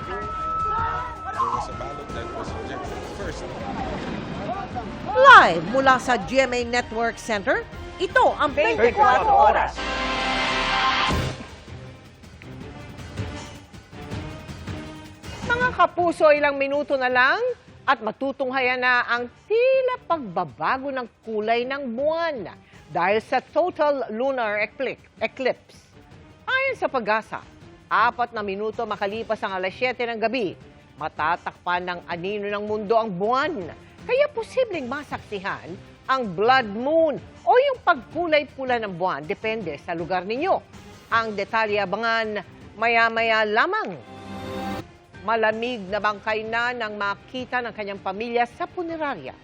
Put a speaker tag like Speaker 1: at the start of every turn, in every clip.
Speaker 1: There was a ballot that was rejected first.
Speaker 2: Live mula sa GMA Network Center, ito ang 24 Oras. Mga kapuso, ilang minuto na lang at matutunghayan na ang tila pagbabago ng kulay ng buwan dahil sa total lunar eclipse. Ayon sa Pag-asa, 4 na minuto makalipas ang alas 7 ng gabi, matatakpan ng anino ng mundo ang buwan. Kaya posibleng masaksihan ang blood moon o yung pagkulay-pula ng buwan, depende sa lugar ninyo. Ang detalye abangan maya-maya lamang. Malamig na bangkay na nang makita ng kanyang pamilya sa punerarya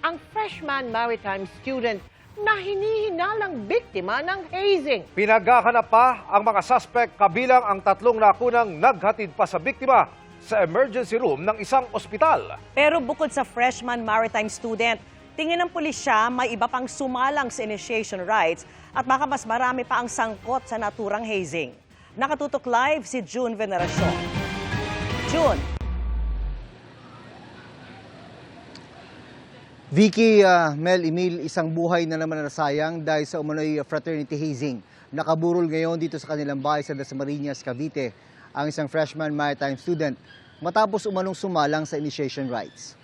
Speaker 2: ang freshman maritime student na hinihinalang biktima ng hazing.
Speaker 3: Pinaghahanap pa ang mga suspect kabilang ang 3 nakunang naghatid pa sa biktima sa emergency room ng isang ospital.
Speaker 4: Pero bukod sa freshman maritime student, tingin ng pulisya may iba pang sumalang sa initiation rites at baka mas marami pa ang sangkot sa naturang hazing. Nakatutok live si June Veneracion. June.
Speaker 5: Vicky, Mel, Emil, isang buhay na naman nasayang dahil sa umano'y fraternity hazing. Nakaburol ngayon dito sa kanilang bahay sa Dasmariñas, Cavite, ang isang freshman maritime student matapos umanong sumalang sa initiation rites.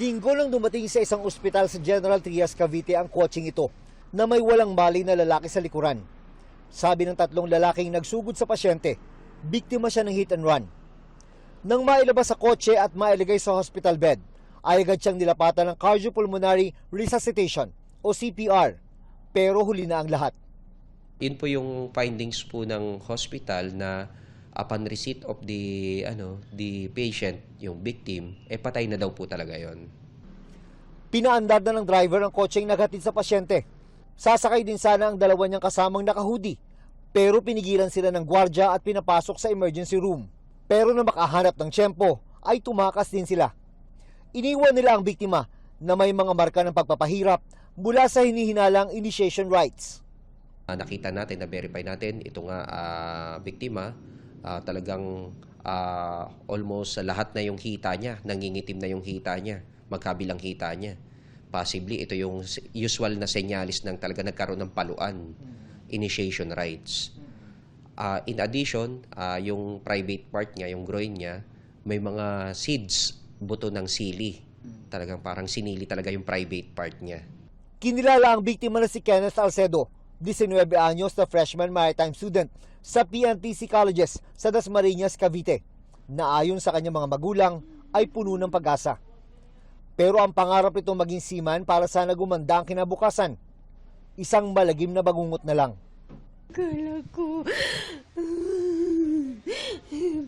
Speaker 5: Linggo nang dumating sa isang ospital sa General Trias, Cavite ang kotseng ito na may walang malay na lalaki sa likuran. Sabi ng 3 lalaking nagsugod sa pasyente, biktima siya ng hit and run. Nang mailabas sa kotse at mailigay sa hospital bed, ay agad siyang nilapatan ng cardiopulmonary resuscitation o CPR, pero huli na ang lahat.
Speaker 6: Yun po yung findings po ng hospital na upon receipt of the patient, yung victim, patay na daw po talaga yon.
Speaker 5: Pinaandar na ng driver ang kotseng naghatid sa pasyente. Sasakay din sana ang 2 niyang kasamang nakahudi, pero pinigilan sila ng gwardya at pinapasok sa emergency room. Pero na makahanap ng tiyempo, ay tumakas din sila. Iniwan nila ang biktima na may mga marka ng pagpapahirap mula sa hinihinalang initiation rites.
Speaker 6: Nakita natin, na-verify natin, ito nga biktima, talagang almost lahat na yung hita niya, nangingitim na yung hita niya, magkabilang hita niya. Possibly, ito yung usual na senyalis ng talaga nagkaroon ng paluan, initiation rites. In addition, yung private part niya, yung groin niya, may mga seeds, buto ng sili. Talagang parang sinili talaga yung private part niya.
Speaker 5: Kinilala ang biktima na si Kenneth Alcedo, 19 anyos na freshman maritime student sa PNTC Colleges sa Dasmariñas, Cavite, na ayon sa kanyang mga magulang ay puno ng pag-asa. Pero ang pangarap nito maging seaman para sana gumanda ang kinabukasan. Isang malagim na bangungot na lang.
Speaker 7: Kala ko,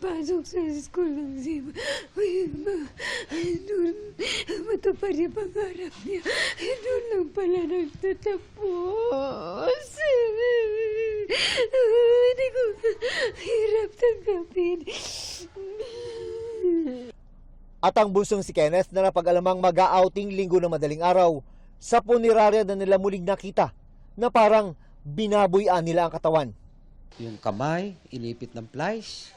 Speaker 7: pasok sa school ng seaman. Doon, matupad yung pangarap niya. Doon lang pala nagtatapos. Hindi ko hirap tanggapin.
Speaker 5: At ang bunsong si Kenneth na napag-alamang mag-outing linggo na madaling araw, sa punerarya na nila muling nakita na parang binabuyan nila ang katawan.
Speaker 8: Yung kamay, inipit ng plies.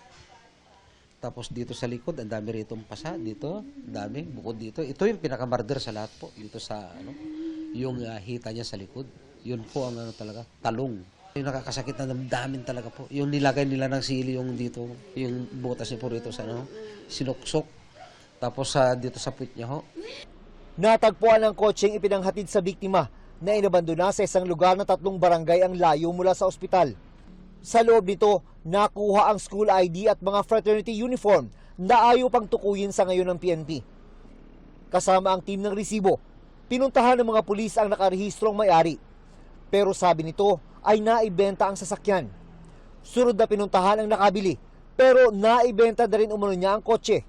Speaker 8: Tapos dito sa likod, ang dami ritong pasa. Dito, dami. Bukod dito. Ito yung pinakamarder sa lahat po. Dito sa, yung hita niya sa likod. Yun po ang talaga, talong. Yung nakakasakit na damdamin talaga po. Yung nilagay nila ng sili yung dito, yung butas niya po rito sa sinuksok. Tapos dito sa puwit niya ho.
Speaker 5: Natagpuan ang kotseng ipinanghatid sa biktima na inabandona sa isang lugar na 3 barangay ang layo mula sa ospital. Sa loob nito, nakuha ang school ID at mga fraternity uniform na ayaw pang tukuyin sa ngayon ng PNP. Kasama ang team ng resibo, pinuntahan ng mga pulis ang nakarehistrong may-ari. Pero sabi nito ay naibenta ang sasakyan. Sunod na pinuntahan ang nakabili, pero naibenta na rin umano niya ang kotse.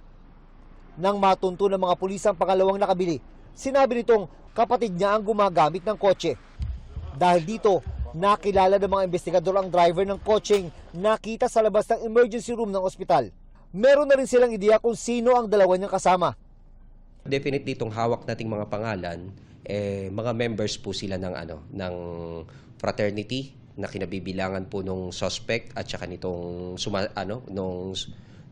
Speaker 5: Nang matunto ng mga pulis ang pangalawang nakabili, sinabi nitong kapatid niya ang gumagamit ng kotse. Dahil dito, nakilala ng mga investigador ang driver ng kotseng nakita sa labas ng emergency room ng ospital. Meron na rin silang ideya kung sino ang 2 niyang kasama.
Speaker 6: Definitely itong hawak nating mga pangalan, mga members po sila ng fraternity na kinabibilangan po nung suspect at saka nitong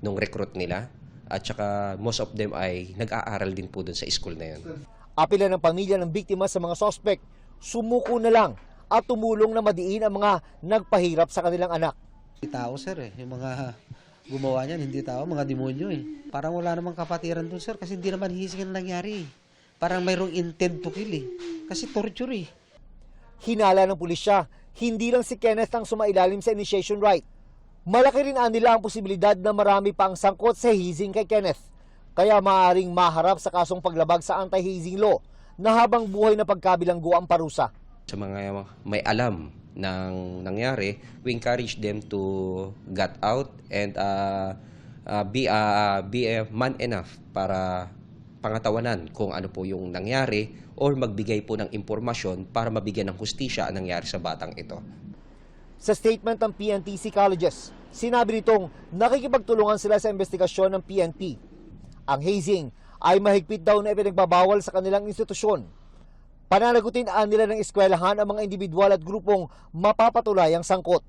Speaker 6: nung recruit nila. At saka most of them ay nag-aaral din po dun sa school na yun.
Speaker 5: Apela ng pamilya ng biktima sa mga suspect, sumuko na lang at tumulong na madiin ang mga nagpahirap sa kanilang anak.
Speaker 8: Hindi tao, sir, eh. Yung mga gumawa niyan, hindi tao, mga demonyo, eh. Parang wala namang kapatiran dun, sir, kasi hindi naman hising ang nangyari. Parang mayroong intent to kill, eh. Kasi torture, eh.
Speaker 5: Hinala ng pulisya, hindi lang si Kenneth ang sumailalim sa initiation rite. Malaki rin nila ang posibilidad na marami pa ang sangkot sa hazing kay Kenneth. Kaya maaaring maharap sa kasong paglabag sa anti-hazing law na habang buhay na pagkabilanggo ang parusa.
Speaker 6: Sa mga may alam ng nangyari, we encourage them to get out and be a man enough para pangatawanan kung ano po yung nangyari or magbigay po ng impormasyon para mabigyan ng hustisya ang nangyari sa batang ito.
Speaker 5: Sa statement ng PNP Psychologist, sinabi nitong nakikipagtulungan sila sa investigasyon ng PNP. Ang hazing ay mahigpit daw na ipinagbabawal sa kanilang institusyon. Pananagutin nila ng eskwelahan ang mga individual at grupong mapapatulayang sangkot.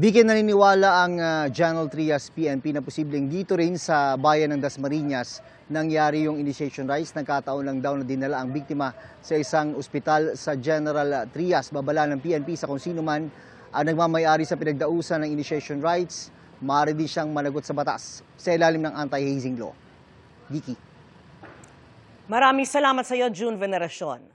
Speaker 9: Bigyan naniniwala ang General Trias PNP na posibleng dito rin sa bayan ng Dasmariñas nangyari yung initiation rites. Nagkataon lang daw na dinala ang biktima sa isang ospital sa General Trias. Babala ng PNP sa kung sino man ang nagmamayari sa pinagdausan ng initiation rites, maaari din siyang managot sa batas sa ilalim ng anti-hazing law. Vicky.
Speaker 4: Maraming salamat sa iyo, June Veneracion.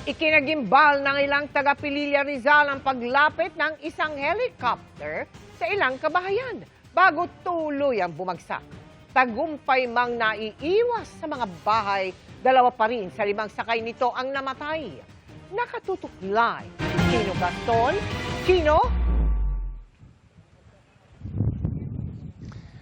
Speaker 2: Ikinagimbal ng ilang taga-Pililla Rizal ang paglapit ng isang helicopter sa ilang kabahayan bago tuluyang bumagsak. Tagumpay mang naiiwas sa mga bahay, 2 pa rin sa 5 sakay nito ang namatay. Nakatutok live. Chino Gaston. Chino?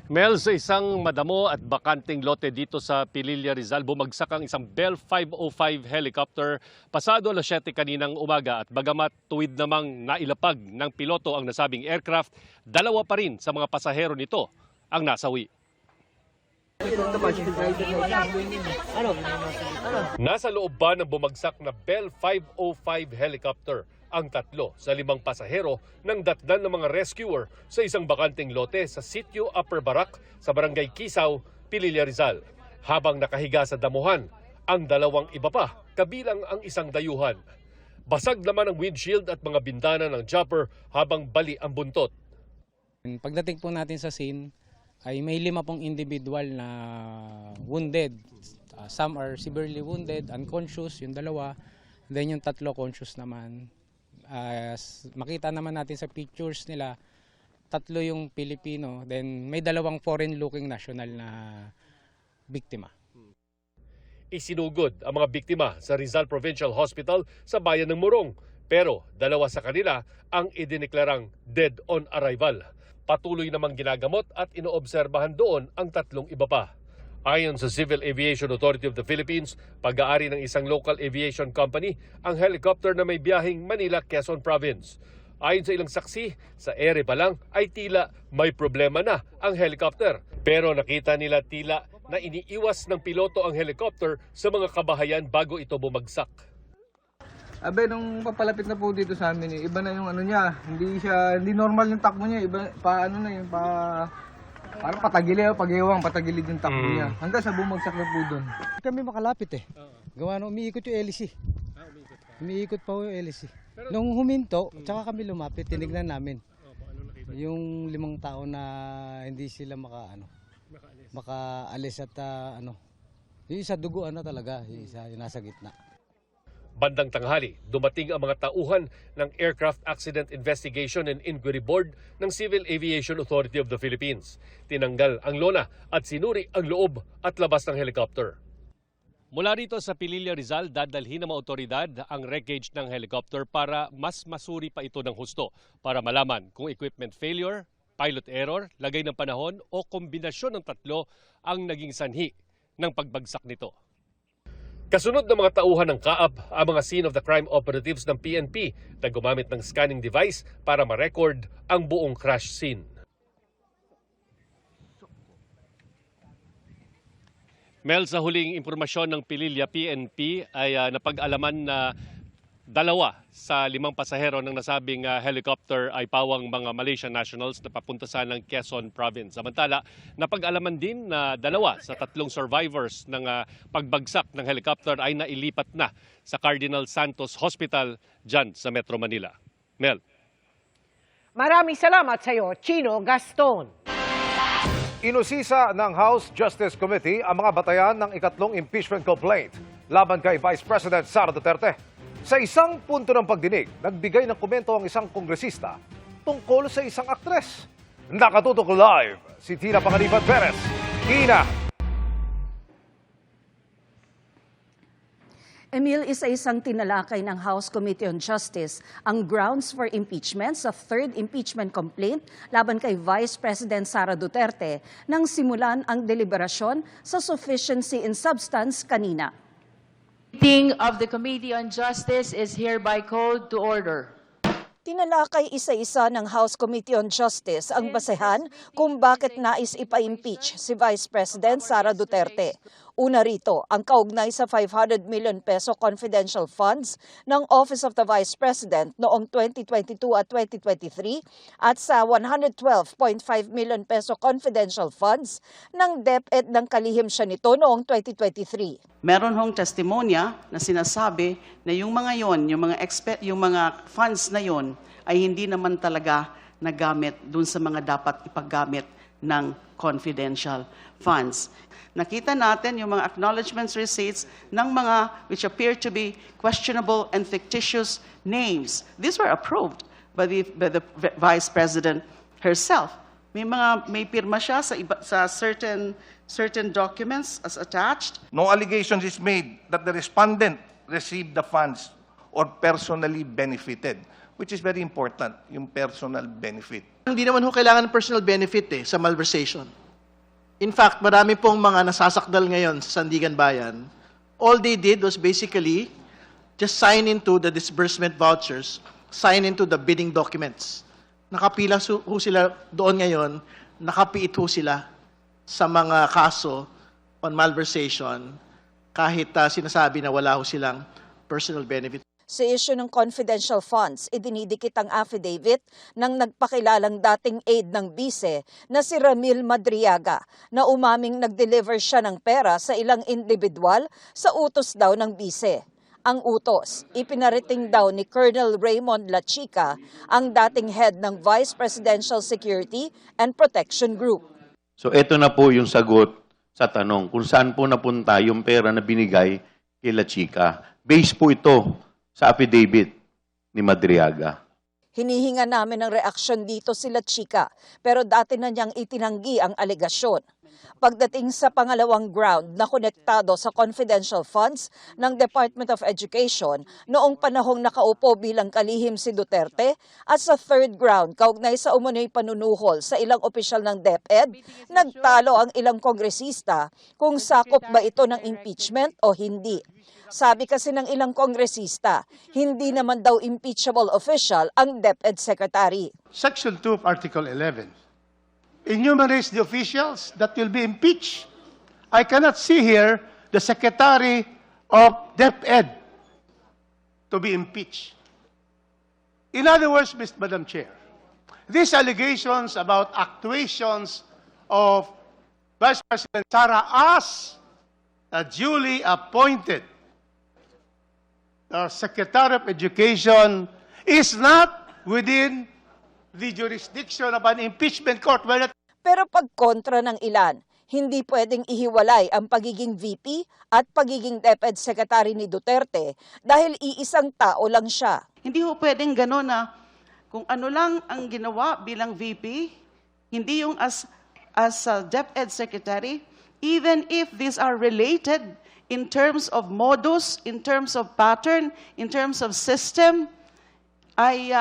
Speaker 10: Mel, sa isang madamo at bakanting lote dito sa Pililla Rizal, bumagsak ang isang Bell 505 helicopter pasado alas 7 kaninang umaga at bagamat tuwid namang nailapag ng piloto ang nasabing aircraft, 2 pa rin sa mga pasahero nito ang nasawi. Nasa loob ba ng bumagsak na Bell 505 helicopter ang 3 sa 5 pasahero ng datnan ng mga rescuer sa isang bakanting lote sa Sitio Upper Barak sa Barangay Kisaw, Pililla Rizal. Habang nakahiga sa damuhan, ang 2 iba pa, kabilang ang isang dayuhan. Basag naman ang windshield at mga bintana ng chopper habang bali ang buntot.
Speaker 11: Pagdating po natin sa scene, ay may 5 pong individual na wounded. Some are severely wounded, unconscious, yung 2. Then yung 3 conscious naman. Makita naman natin sa pictures nila, 3 yung Pilipino, then may 2 foreign-looking national na biktima.
Speaker 10: Isinugod ang mga biktima sa Rizal Provincial Hospital sa bayan ng Morong, pero 2 sa kanila ang idineklarang dead on arrival. Patuloy namang ginagamot at inoobserbahan doon ang 3 iba pa. Ayon sa Civil Aviation Authority of the Philippines, pag-aari ng isang local aviation company ang helicopter na may biyaheng Manila-Quezon Province. Ayon sa ilang saksi, sa ere pa lang ay tila may problema na ang helicopter. Pero nakita nila tila na iniiwas ng piloto ang helicopter sa mga kabahayan bago ito bumagsak.
Speaker 12: Abe, nung papalapit na po dito sa amin, iba na yung ano niya, hindi normal yung takbo niya, iba parang patagilid yung takbo niya. Hanggang sa bumagsak na po doon.
Speaker 11: Kami makalapit eh. Gawa nung umiikot yung LEC. Umiikot pa yung LEC. Nung huminto, tsaka kami lumapit, tinignan namin. Yung 5 tao na hindi sila makaalis at yung isa dugo talaga, yung isa yung nasa gitna.
Speaker 10: Bandang tanghali, dumating ang mga tauhan ng Aircraft Accident Investigation and Inquiry Board ng Civil Aviation Authority of the Philippines. Tinanggal ang lona at sinuri ang loob at labas ng helicopter. Mula rito sa Pililla Rizal, dadalhin ng mga otoridad ang wreckage ng helicopter para mas masuri pa ito ng husto para malaman kung equipment failure, pilot error, lagay ng panahon o kombinasyon ng 3 ang naging sanhi ng pagbagsak nito. Kasunod ng mga tauhan ng Kaap, ang mga scene of the crime operatives ng PNP na gumamit ng scanning device para ma-record ang buong crash scene. Mel, sa huling impormasyon ng Pililya PNP ay napag-alaman na 2 sa 5 pasahero ng nasabing helicopter ay pawang mga Malaysian nationals na papunta sa ng Quezon Province. Samantala, napag-alaman din na 2 sa 3 survivors ng pagbagsak ng helicopter ay nailipat na sa Cardinal Santos Hospital dyan sa Metro Manila. Mel.
Speaker 2: Maraming salamat sa iyo, Chino Gaston.
Speaker 3: Inusisa ng House Justice Committee ang mga batayan ng ikatlong impeachment complaint laban kay Vice President Sara Duterte. Sa isang punto ng pagdinig, nagbigay ng komento ang isang kongresista tungkol sa isang aktres. Nakatutok live si Tina Pangaliban Perez. Tina!
Speaker 13: Emil, isa-isang tinalakay ng House Committee on Justice ang grounds for impeachment sa third impeachment complaint laban kay Vice President Sara Duterte nang simulan ang deliberasyon sa sufficiency in substance kanina.
Speaker 14: Meeting of the Committee on Justice is hereby called to order.
Speaker 13: Tinalakay isa-isa ng House Committee on Justice ang basehan kung bakit nais ipa-impeach si Vice President Sara Duterte. Una rito, ang kaugnay sa 500 million peso confidential funds ng Office of the Vice President noong 2022 at 2023 at sa 112.5 million peso confidential funds ng DepEd ng kalihim siya nito noong 2023.
Speaker 14: Meron hong testimonya na sinasabi na yung mga yon, yung mga funds na yon ay hindi naman talaga nagamit dun sa mga dapat ipaggamit ng confidential funds. Nakita natin yung mga acknowledgements receipts ng mga which appear to be questionable and fictitious names. These were approved by the Vice President herself. May pirma siya sa certain documents as attached.
Speaker 15: No allegations is made that the respondent received the funds or personally benefited, which is very important, yung personal benefit.
Speaker 16: Hindi naman ho kailangan ng personal benefit sa malversation. In fact, marami pong mga nasasakdal ngayon sa Sandigan Bayan. All they did was basically just sign into the disbursement vouchers, sign into the bidding documents. Nakapila ho sila doon ngayon, nakapiit ho sila sa mga kaso on malversation kahit sinasabi na wala ho silang personal benefit.
Speaker 13: Sa issue ng confidential funds, idinidikit ang affidavit ng nagpakilalang dating aide ng bise na si Ramil Madriaga na umaming nag-deliver siya ng pera sa ilang individual sa utos daw ng bise. Ang utos, ipinarating daw ni Colonel Raymond Lachica, ang dating head ng Vice Presidential Security and Protection Group.
Speaker 17: So ito na po yung sagot sa tanong kung saan po napunta yung pera na binigay kay Lachica. Base po ito sa affidavit ni Madriaga.
Speaker 13: Hinihinga namin ng reaksyon dito sila Chica, pero dati na niyang itinanggi ang alegasyon. Pagdating sa pangalawang ground na konektado sa confidential funds ng Department of Education noong panahong nakaupo bilang kalihim si Duterte at sa third ground kaugnay sa umunoy panunuhol sa ilang opisyal ng DepEd, nagtalo ang ilang kongresista kung sakop ba ito ng impeachment o hindi. Sabi kasi ng ilang kongresista, hindi naman daw impeachable official ang DepEd Secretary.
Speaker 18: Section 2 of Article 11 enumerates the officials that will be impeached. I cannot see here the Secretary of DepEd to be impeached. In other words, Madam Chair, these allegations about actuations of Vice President Sara as a duly appointed Secretary of Education is not within the jurisdiction of an impeachment court.
Speaker 13: Pero pagkontra ng ilan, hindi pwedeng ihiwalay ang pagiging VP at pagiging DepEd Secretary ni Duterte dahil iisang tao lang siya.
Speaker 14: Hindi ho pwedeng gano'n na kung ano lang ang ginawa bilang VP, hindi yung as DepEd Secretary, even if these are related in terms of modus, in terms of pattern, in terms of system, ay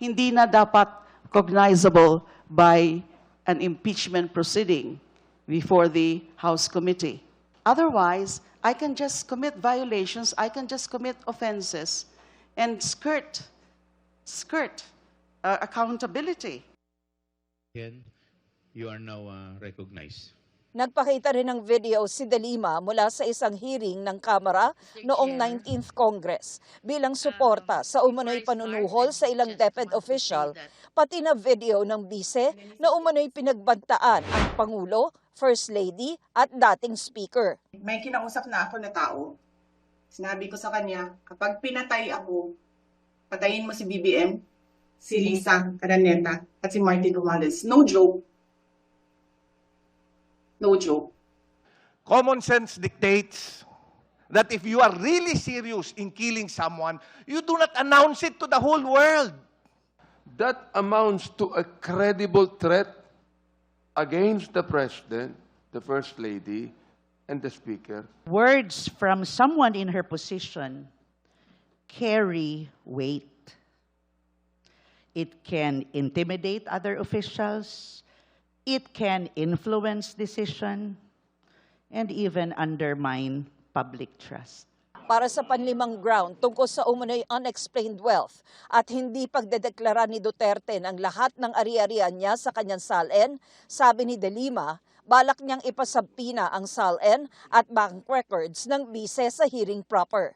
Speaker 14: hindi na dapat cognizable by an impeachment proceeding before the House Committee. Otherwise, I can just commit violations, I can just commit offenses and skirt accountability.
Speaker 19: You are now recognized.
Speaker 13: Nagpakita rin ng video si De Lima mula sa isang hearing ng Kamara noong 19th Congress bilang suporta sa umano'y panunuhol sa ilang DepEd official, pati na video ng bise na umano'y pinagbantaan ang Pangulo, First Lady at dating Speaker.
Speaker 19: May kinausap na ako na tao. Sinabi ko sa kanya, kapag pinatay ako, patayin mo si BBM, si Lisa Caraneta at si Martin Romualdez. No joke. No joke.
Speaker 15: Common sense dictates that if you are really serious in killing someone, you do not announce it to the whole world.
Speaker 20: That amounts to a credible threat against the President, the First Lady, and the Speaker.
Speaker 21: Words from someone in her position carry weight. It can intimidate other officials, it can influence decision, and even undermine public trust.
Speaker 13: Para sa panlimang ground tungkol sa umano'y unexplained wealth at hindi pagdedeklara ni Duterte ng lahat ng ari-arian niya sa kanyang SALN, sabi ni De Lima, balak niyang ipasabpina ang SALN at bank records ng bise sa hearing proper.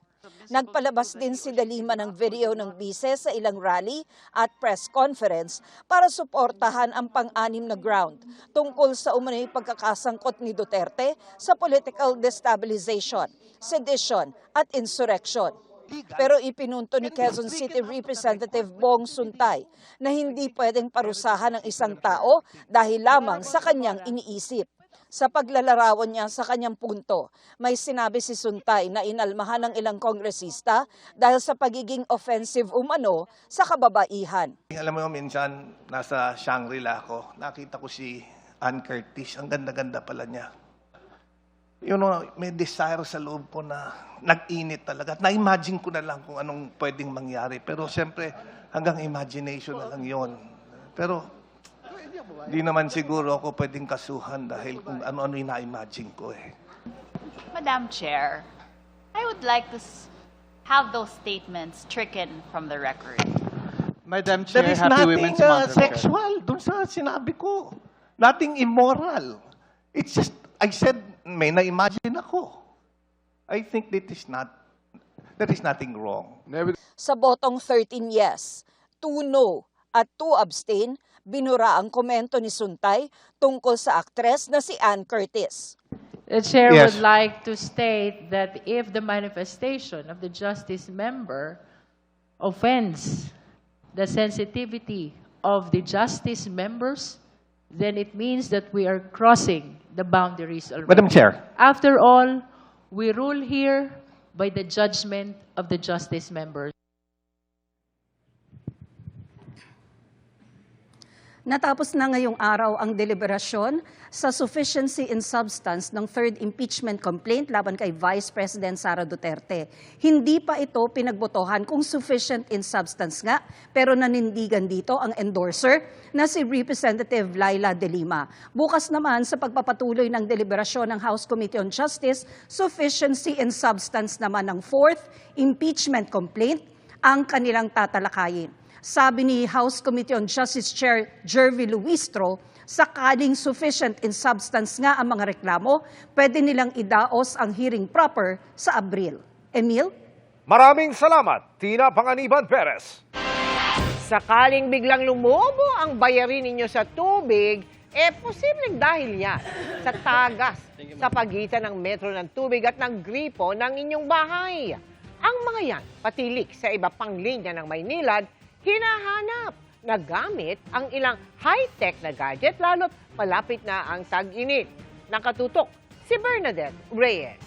Speaker 13: Nagpalabas din si De Lima ng video ng bise sa ilang rally at press conference para suportahan ang pang-anim na ground tungkol sa umano'y pagkakasangkot ni Duterte sa political destabilization, sedition at insurrection. Pero ipinunto ni Quezon City Representative Bong Suntay na hindi pwedeng parusahan ng isang tao dahil lamang sa kanyang iniisip. Sa paglalarawan niya sa kanyang punto, may sinabi si Suntay na inalmahan ng ilang kongresista dahil sa pagiging offensive umano sa kababaihan.
Speaker 15: Alam mo, minsan nasa Shangri-La ako, nakita ko si Ann Curtis. Ang ganda-ganda pala niya. You know, may desire sa loob ko na nag-init talaga. Na-imagine ko na lang kung anong pwedeng mangyari. Pero siyempre, hanggang imagination na lang yon. Pero di naman siguro ako pwedeng kasuhan dahil kung ano-ano yung na-imagine ko eh.
Speaker 22: Madam Chair, I would like to have those statements stricken from the record.
Speaker 16: Madam Chair,
Speaker 15: There is
Speaker 16: Happy
Speaker 15: nothing
Speaker 16: Women's Month. Madam Chair.
Speaker 15: sexual dun sa sinabi ko. Nothing immoral. It's just, I said, may na-imagine ako. I think there is nothing wrong.
Speaker 13: Sa botong 13 yes, 2 no at 2 abstain, binura ang komento ni Suntay tungkol sa aktres na si Ann Curtis.
Speaker 23: The Chair
Speaker 15: Yes.
Speaker 23: would like to state that if the manifestation of the justice member offends the sensitivity of the justice members, then it means that we are crossing the boundaries already.
Speaker 15: Madam Chair.
Speaker 23: After all, we rule here by the judgment of the justice members.
Speaker 24: Natapos na ngayong araw ang deliberasyon sa sufficiency in substance ng third impeachment complaint laban kay Vice President Sara Duterte. Hindi pa ito pinagbotohan kung sufficient in substance nga, pero nanindigan dito ang endorser na si Representative Laila De Lima. Bukas naman sa pagpapatuloy ng deliberasyon ng House Committee on Justice, sufficiency in substance naman ng fourth impeachment complaint ang kanilang tatalakayin. Sabi ni House Committee on Justice Chair Jervy Luistro, sakaling sufficient in substance nga ang mga reklamo, pwede nilang idaos ang hearing proper sa Abril. Emil?
Speaker 3: Maraming salamat, Tina Panganiban Perez.
Speaker 2: Sakaling biglang lumobo ang bayarin ninyo sa tubig, posibleng dahil yan sa tagas sa pagitan ng metro ng tubig at ng gripo ng inyong bahay. Ang mga yan, patilik sa iba pang linya ng Maynilad, hinahanap na gamit ang ilang high-tech na gadget lalo't malapit na ang tag-init. Nakatutok si Bernadette Reyes.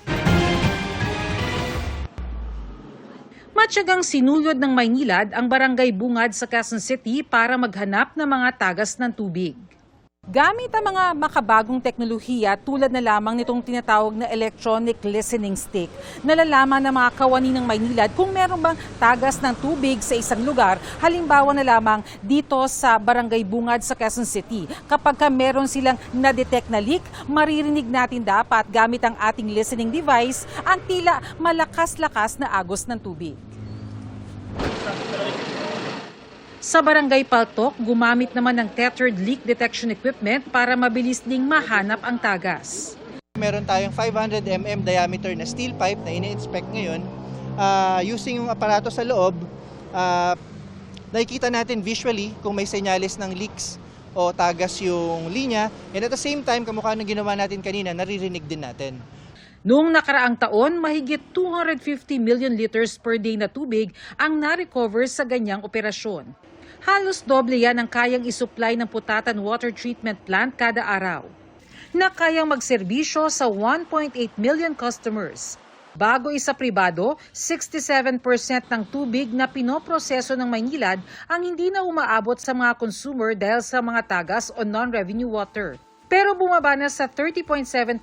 Speaker 25: Matyagang sinuyod ng Maynilad ang Barangay Bungad sa Quezon City para maghanap ng mga tagas ng tubig. Gamit ang mga makabagong teknolohiya tulad na lamang nitong tinatawag na electronic listening stick, nalalaman ng mga kawani ng Maynilad kung meron bang tagas ng tubig sa isang lugar, halimbawa na lamang dito sa Barangay Bungad sa Quezon City. Kapag meron silang na-detect na leak, maririnig natin dapat gamit ang ating listening device ang tila malakas-lakas na agos ng tubig. Sa Barangay Paltok, gumamit naman ng tethered leak detection equipment para mabilis ding mahanap ang tagas.
Speaker 1: Meron tayong 500 mm diameter na steel pipe na ini-inspect ngayon. Using yung aparato sa loob, nakikita natin visually kung may senyales ng leaks o tagas yung linya. And at the same time, kamukha ng ginawa natin kanina, naririnig din natin.
Speaker 25: Noong nakaraang taon, mahigit 250 million liters per day na tubig ang na-recover sa ganyang operasyon. Halos doble yan ang kayang isupply ng Putatan Water Treatment Plant kada araw, na kayang magserbisyo sa 1.8 million customers. Bago isa pribado, 67% ng tubig na pinoproseso ng Maynilad ang hindi na umaabot sa mga consumer dahil sa mga tagas o non-revenue water. Pero bumaba na sa 30.7%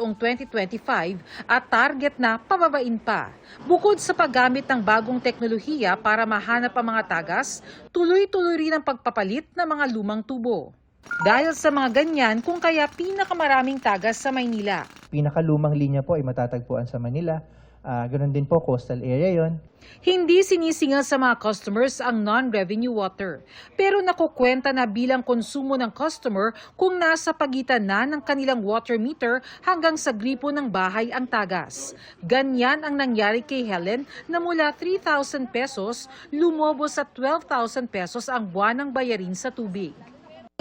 Speaker 25: noong 2025 at target na pababain pa. Bukod sa paggamit ng bagong teknolohiya para mahanap ang mga tagas, tuloy-tuloy rin ang pagpapalit ng mga lumang tubo. Dahil sa mga ganyan, kung kaya pinakamaraming tagas sa Maynila.
Speaker 1: Pinakalumang linya po ay matatagpuan sa Manila. Ganoon din po, coastal area yon.
Speaker 25: Hindi sinisingil sa mga customers ang non-revenue water, pero nakukwenta na bilang konsumo ng customer kung nasa pagitan na ng kanilang water meter hanggang sa gripo ng bahay ang tagas. Ganyan ang nangyari kay Helen na mula 3,000 pesos, lumobo sa 12,000 pesos ang buwanang bayarin sa tubig.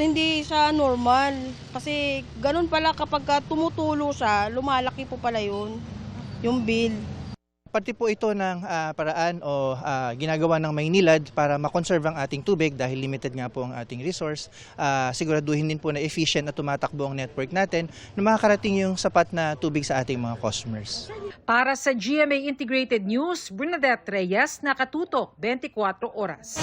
Speaker 5: Hindi siya normal kasi ganun pala kapag tumutulo siya, lumalaki po pala yung bill.
Speaker 1: Parte po ito ng paraan o ginagawa ng Maynilad para makonserve ang ating tubig dahil limited nga po ang ating resource. Siguraduhin din po na efficient at tumatakbo ang network natin na makakarating yung sapat na tubig sa ating mga customers.
Speaker 25: Para sa GMA Integrated News, Bernadette Reyes, nakatutok 24 oras.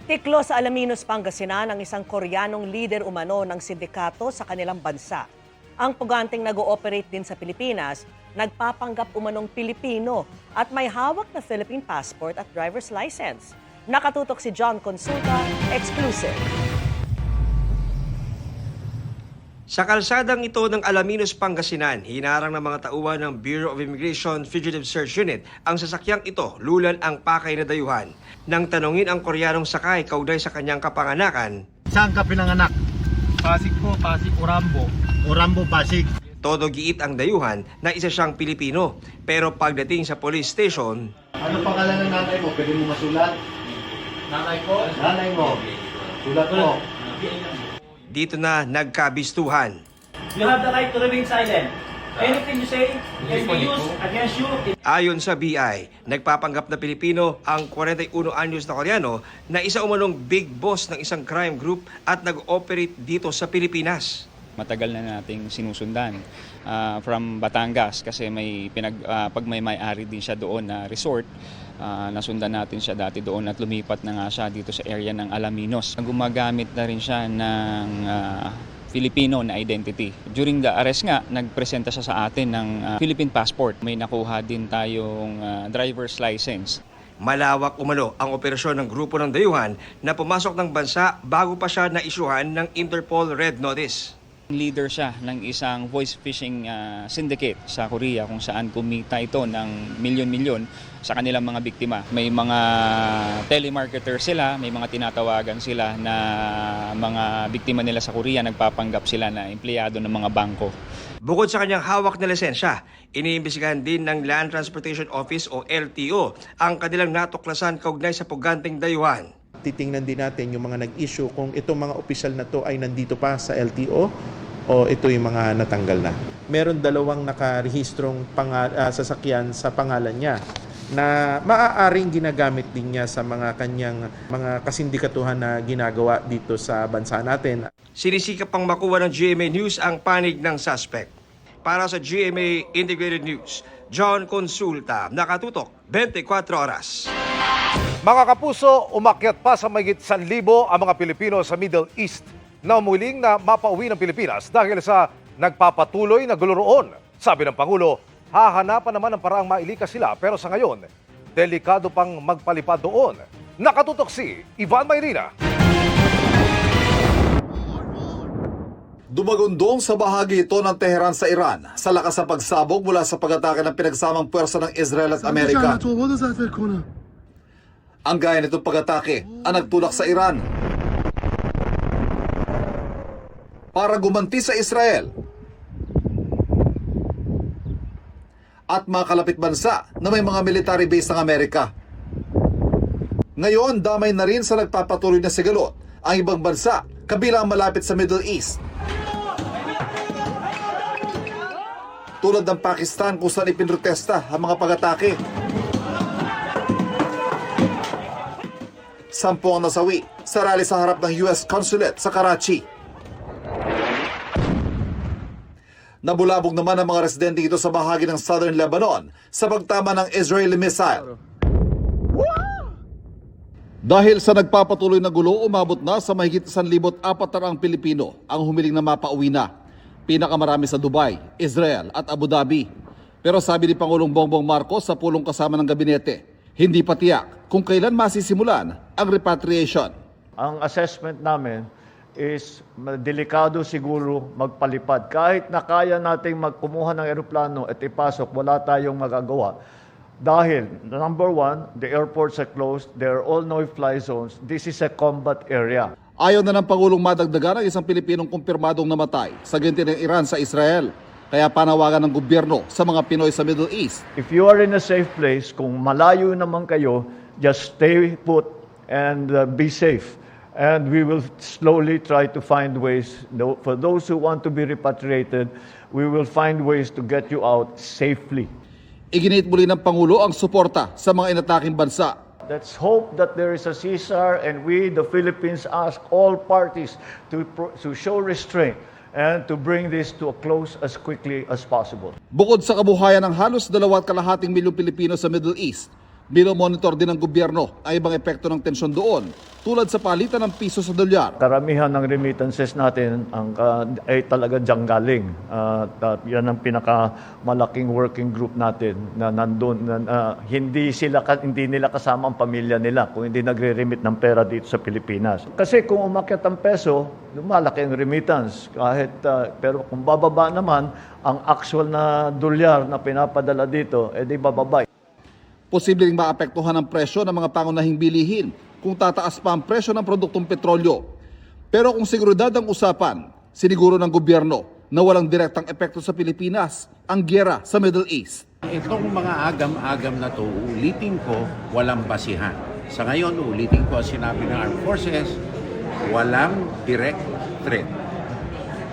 Speaker 4: Tiklo sa Alaminos, Pangasinan ang isang Koreanong leader umano ng sindikato sa kanilang bansa. Ang puganteng nag-ooperate din sa Pilipinas, nagpapanggap umanong Pilipino at may hawak na Philippine passport at driver's license. Nakatutok si John Consulta, exclusive.
Speaker 6: Sa kalsadang ito ng Alaminos, Pangasinan, hinarang ng mga tauhan ng Bureau of Immigration Fugitive Search Unit ang sasakyang ito lulan ang pakay na dayuhan. Nang tanungin ang Koreanong sakay kaugnay sa kanyang kapanganakan,
Speaker 7: saan ka pinanganak? Pasig po, Pasig, Orambo. Orambo, Pasig.
Speaker 6: Todo giit ang dayuhan na isa siyang Pilipino. Pero pagdating sa police station,
Speaker 7: ano pangalan ng nanay mo? Pwede mo masulat? Nanay ko? Nanay mo. Sulat mo.
Speaker 6: Dito na nagkabistuhan.
Speaker 7: You have the right to remain silent. Anything you say can be used against you.
Speaker 6: Ayon sa BI, nagpapanggap na Pilipino ang 41 anyos na Koreano na isa umanong big boss ng isang crime group at nag-operate dito sa Pilipinas.
Speaker 8: Matagal na nating sinusundan from Batangas kasi pag may may-ari din siya doon na resort, nasundan natin siya dati doon at lumipat na nga siya dito sa area ng Alaminos. Gumagamit na rin siya ng Filipino na identity. During the arrest nga, nagpresenta siya sa atin ng Philippine passport. May nakuha din tayong driver's license.
Speaker 6: Malawak umano ang operasyon ng grupo ng dayuhan na pumasok ng bansa bago pa siya naisyuhan ng Interpol Red Notice.
Speaker 8: Leader siya ng isang voice phishing syndicate sa Korea kung saan kumita ito ng milyon-milyon sa kanilang mga biktima. May mga telemarketer sila, may mga tinatawagan sila na mga biktima nila sa Korea, nagpapanggap sila na empleyado ng mga bangko.
Speaker 6: Bukod sa kanyang hawak na lisensya, iniimbestigahan din ng Land Transportation Office o LTO ang kanilang natuklasan kaugnay sa puganteng dayuhan.
Speaker 26: Titingnan din natin yung mga nag-issue kung itong mga opisyal na to ay nandito pa sa LTO o ito yung mga natanggal na. Meron dalawang nakarehistrong sasakyan sa pangalan niya na maaaring ginagamit din niya sa mga kanyang mga kasindikatuhan na ginagawa dito sa bansa natin.
Speaker 6: Sinisikap pang makuha ng GMA News ang panig ng suspect. Para sa GMA Integrated News, John Consulta, nakatutok 24 oras.
Speaker 3: Mga kapuso, umakyat pa sa mahigit 1,000 ang mga Pilipino sa Middle East na umuling na mapauwi ng Pilipinas dahil sa nagpapatuloy na gulo roon. Sabi ng Pangulo, hahanapan naman ng paraang mailikas sila pero sa ngayon, delikado pang magpalipad doon. Nakatutok si Ivan Mayrina.
Speaker 27: Dumagundong sa bahagi ito ng Tehran sa Iran sa lakas ng pagsabog mula sa pag-atake ng pinagsamang puwersa ng Israel at Amerika. Ang gaya nitong pag-atake ang nagtulak sa Iran para gumanti sa Israel at mga kalapit bansa na may mga military base ng Amerika. Ngayon, damay na rin sa nagpapatuloy na sigalot ang ibang bansa kabilang malapit sa Middle East. Tulad ng Pakistan kung saan ipinrotesta ang mga pag-atake. 10 ang nasawi sa rally sa harap ng US Consulate sa Karachi. Nabulabog naman ang mga residente ito sa bahagi ng Southern Lebanon sa pagtama ng Israeli missile. Dahil sa nagpapatuloy na gulo, umabot na sa mahigit 1,400 Pilipino ang humiling na mapauwi na. Pinakamarami sa Dubai, Israel at Abu Dhabi. Pero sabi ni Pangulong Bongbong Marcos sa pulong kasama ng gabinete, hindi pa tiyak kung kailan masisimulan ang repatriation.
Speaker 7: Ang assessment namin is delikado siguro magpalipad. Kahit na kaya nating magkumuha ng eroplano at ipasok, wala tayong magagawa. Dahil, number one, the airports are closed, there are all no-fly zones. This is a combat area.
Speaker 27: Ayaw na ng Pangulong madagdagan ang isang Pilipinong kumpirmadong namatay sa ginti ng Iran sa Israel. Kaya panawagan ng gobyerno sa mga Pinoy sa Middle East.
Speaker 7: If you are in a safe place, kung malayo naman kayo, just stay put and be safe. And we will slowly try to find ways. For those who want to be repatriated, we will find ways to get you out safely.
Speaker 27: Iginit muli ng Pangulo ang suporta sa mga inataking bansa.
Speaker 7: Let's hope that there is a ceasefire and we, the Philippines, ask all parties to show restraint and to bring this to a close as quickly as possible.
Speaker 27: Bukod sa kabuhayan ng halos 2.2 milyong Pilipino sa Middle East, binomonitor din ng gobyerno ang ibang epekto ng tensyon doon, tulad sa palitan ng piso sa dolyar.
Speaker 7: Karamihan ng remittances natin ay talaga diyang galing. Yan ang pinakamalaking working group natin na nandun. Hindi nila kasama ang pamilya nila kung hindi nagre-remit ng pera dito sa Pilipinas. Kasi kung umakyat ang peso, lumalaki ang remittance. Pero kung bababa naman, ang actual na dolyar na pinapadala dito, edi bababa.
Speaker 27: Posibleng maapektuhan ang presyo ng mga pangunahing bilihin kung tataas pa ang presyo ng produktong petrolyo. Pero kung seguridad ang usapan, siniguro ng gobyerno na walang direktang epekto sa Pilipinas ang giyera sa Middle East.
Speaker 9: Itong mga agam-agam na to, ulitin ko, walang basihan. Sa ngayon, ulitin ko ang sinabi ng Armed Forces, walang direct threat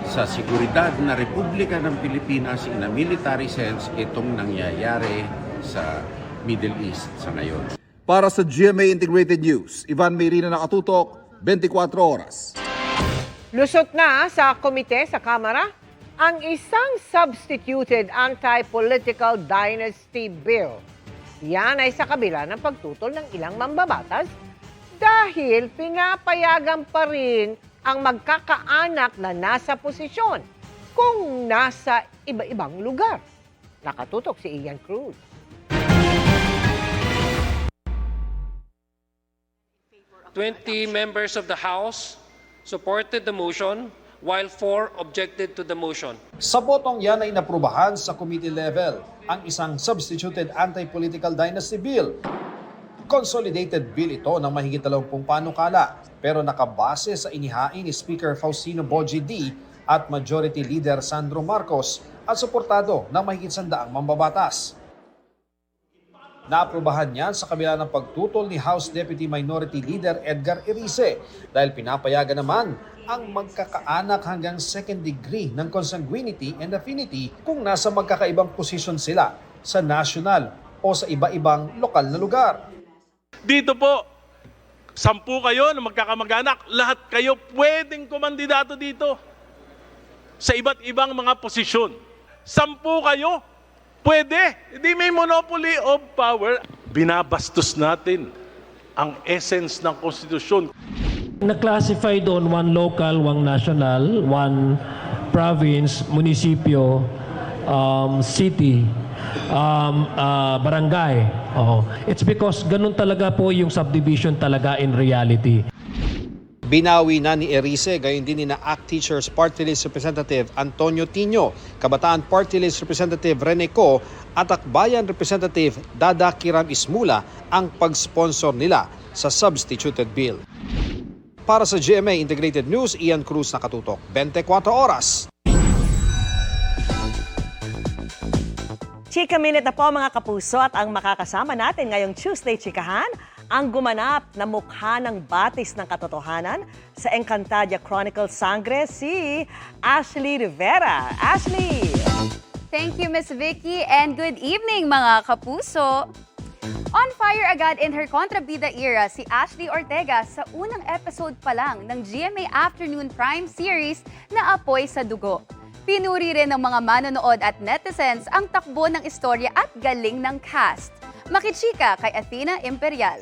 Speaker 9: sa seguridad na Republika ng Pilipinas in a military sense itong nangyayari sa Middle East sa ngayon.
Speaker 27: Para sa GMA Integrated News, Ivan Mayrina, nakatutok, 24 oras.
Speaker 2: Lusot na sa komite sa Kamara ang isang substituted anti-political dynasty bill. Yan ay sa kabila ng pagtutol ng ilang mambabatas dahil pinapayagan pa rin ang magkakaanak na nasa posisyon kung nasa iba-ibang lugar. Nakatutok si Ian Cruz.
Speaker 10: 20 members of the House supported the motion, while 4 objected to the motion.
Speaker 11: Sa botong yan ay inaprubahan sa committee level ang isang substituted anti-political dynasty bill. Consolidated bill ito ng mahigit 20 panukala, pero nakabase sa inihain ni Speaker Faustino Bogie D. at Majority Leader Sandro Marcos at suportado ng mahigit 100 mambabatas. Naaprubahan niyan sa kabila ng pagtutol ni House Deputy Minority Leader Edgar Erice dahil pinapayagan naman ang magkakaanak hanggang second degree ng consanguinity and affinity kung nasa magkakaibang posisyon sila sa national o sa iba-ibang lokal na lugar.
Speaker 12: Dito po, 10 kayo na magkakamag-anak, lahat kayo pwedeng kumandidato dito sa iba't ibang mga posisyon. 10 kayo, pwede. Hindi may monopoly of power. Binabastos natin ang essence ng konstitusyon.
Speaker 14: Na-classify doon 1 local, 1 national, 1 province, munisipyo, city, barangay. It's because ganun talaga po yung subdivision talaga in reality.
Speaker 11: Binawi na ni Erice, gayon din ni na ACT Teachers Party List Representative Antonio Tino, Kabataan Party List Representative Rene Co at Akbayan Representative Dada Kiram Ismula ang pag-sponsor nila sa substituted bill. Para sa GMA Integrated News, Ian Cruz nakatutok, 24 oras.
Speaker 4: Chika Minute na po mga kapuso, at ang makakasama natin ngayong Tuesday Chikahan, ang gumanap na mukha ng batis ng katotohanan sa Encantadia Chronicles Sangre, si Ashley Rivera. Ashley!
Speaker 16: Thank you, Miss Vicky, and good evening mga kapuso! On fire agad in her kontrabida era si Ashley Ortega sa unang episode pa lang ng GMA Afternoon Prime series na Apoy sa Dugo. Pinuri rin ng mga manonood at netizens ang takbo ng istorya at galing ng cast. Makichika kay Athena Imperial.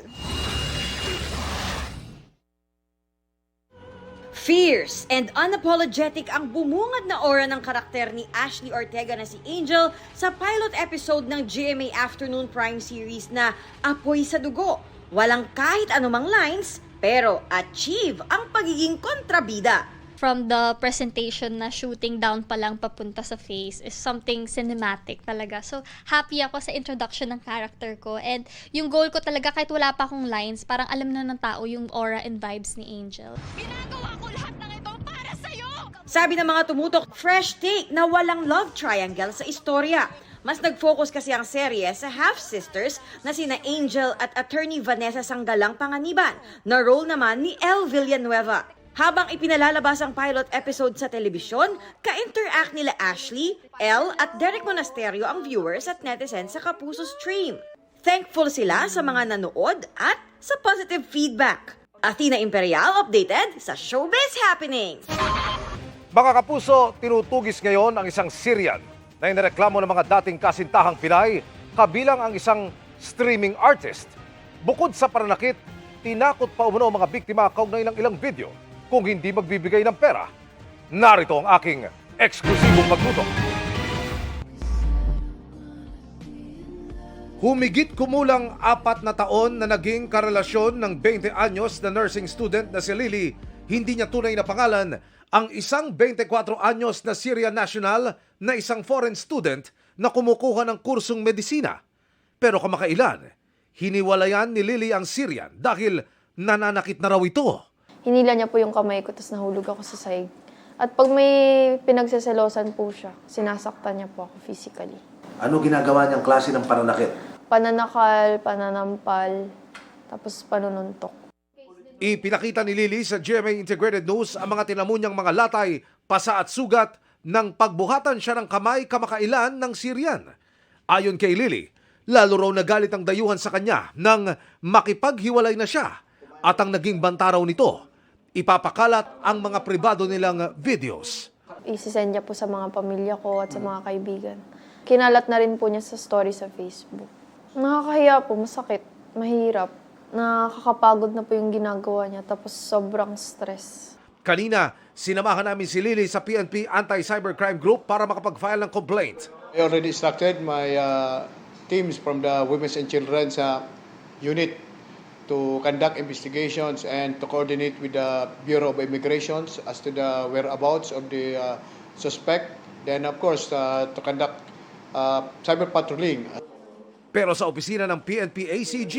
Speaker 17: Fierce and unapologetic ang bumungad na aura ng karakter ni Ashley Ortega na si Angel sa pilot episode ng GMA Afternoon Prime series na Apoy sa Dugo. Walang kahit anumang lines, pero achieve ang pagiging kontrabida.
Speaker 18: From the presentation na shooting down pa lang papunta sa face is something cinematic talaga. So, happy ako sa introduction ng character ko. And yung goal ko talaga, kahit wala pa akong lines, parang alam na ng tao yung aura and vibes ni Angel.
Speaker 17: Ginagawa ko lahat ng ito para sa'yo! Sabi ng mga tumutok, fresh take na walang love triangle sa istorya. Mas nag-focus kasi ang serye sa half-sisters na sina Angel at attorney Vanessa Sanggalang Panganiban, na role naman ni Elle Villanueva. Habang ipinalalabas ang pilot episode sa telebisyon, ka-interact nila Ashley, Elle at Derek Monasterio ang viewers at netizens sa Kapuso stream. Thankful sila sa mga nanood at sa positive feedback. Athena Imperial updated sa Showbiz Happenings.
Speaker 3: Mga kapuso, tinutugis ngayon ang isang Syrian na inireklamo ng mga dating kasintahang Pinay, kabilang ang isang streaming artist. Bukod sa pananakit, tinakot pa umano ang mga biktima kaugnay ng ilang video kung hindi magbibigay ng pera. Narito ang aking eksklusibong pagtutok. Humigit kumulang 4 na taon na naging karelasyon ng 20 anyos na nursing student na si Lily, hindi niya tunay na pangalan, ang isang 24 anyos na Syrian national na isang foreign student na kumukuha ng kursong medisina. Pero kamakailan, hiniwalayan ni Lily ang Syrian dahil nananakit na raw ito.
Speaker 19: Hinila niya po yung kamay ko, tapos nahulog ako sa sahig. At pag may pinagseselosan po siya, sinasaktan niya po ako physically.
Speaker 20: Ano ginagawa niyang klase ng pananakit?
Speaker 19: Pananakal, pananampal, tapos panununtok.
Speaker 3: Ipinakita ni Lily sa GMA Integrated News ang mga tinamo niyang mga latay, pasa at sugat nang pagbuhatan siya ng kamay kamakailan ng Syrian. Ayon kay Lily, lalo raw nagalit ang dayuhan sa kanya nang makipaghiwalay na siya. At ang naging banta raw nito, ipapakalat ang mga pribado nilang videos.
Speaker 19: Isisend niya po sa mga pamilya ko at sa mga kaibigan. Kinalat na rin po niya sa story sa Facebook. Nakakahiya po, masakit, mahirap. Nakakapagod na po yung ginagawa niya, tapos sobrang stress.
Speaker 3: Kanina, sinamahan namin si Lily sa PNP Anti-Cybercrime Group para makapag-file ng complaint.
Speaker 21: I already instructed my teams from the Women's and Children's unit to conduct investigations and to coordinate with the Bureau of Immigration as to the whereabouts of the suspect. Then, of course, to conduct cyber patrolling.
Speaker 3: Pero sa opisina ng PNP ACG,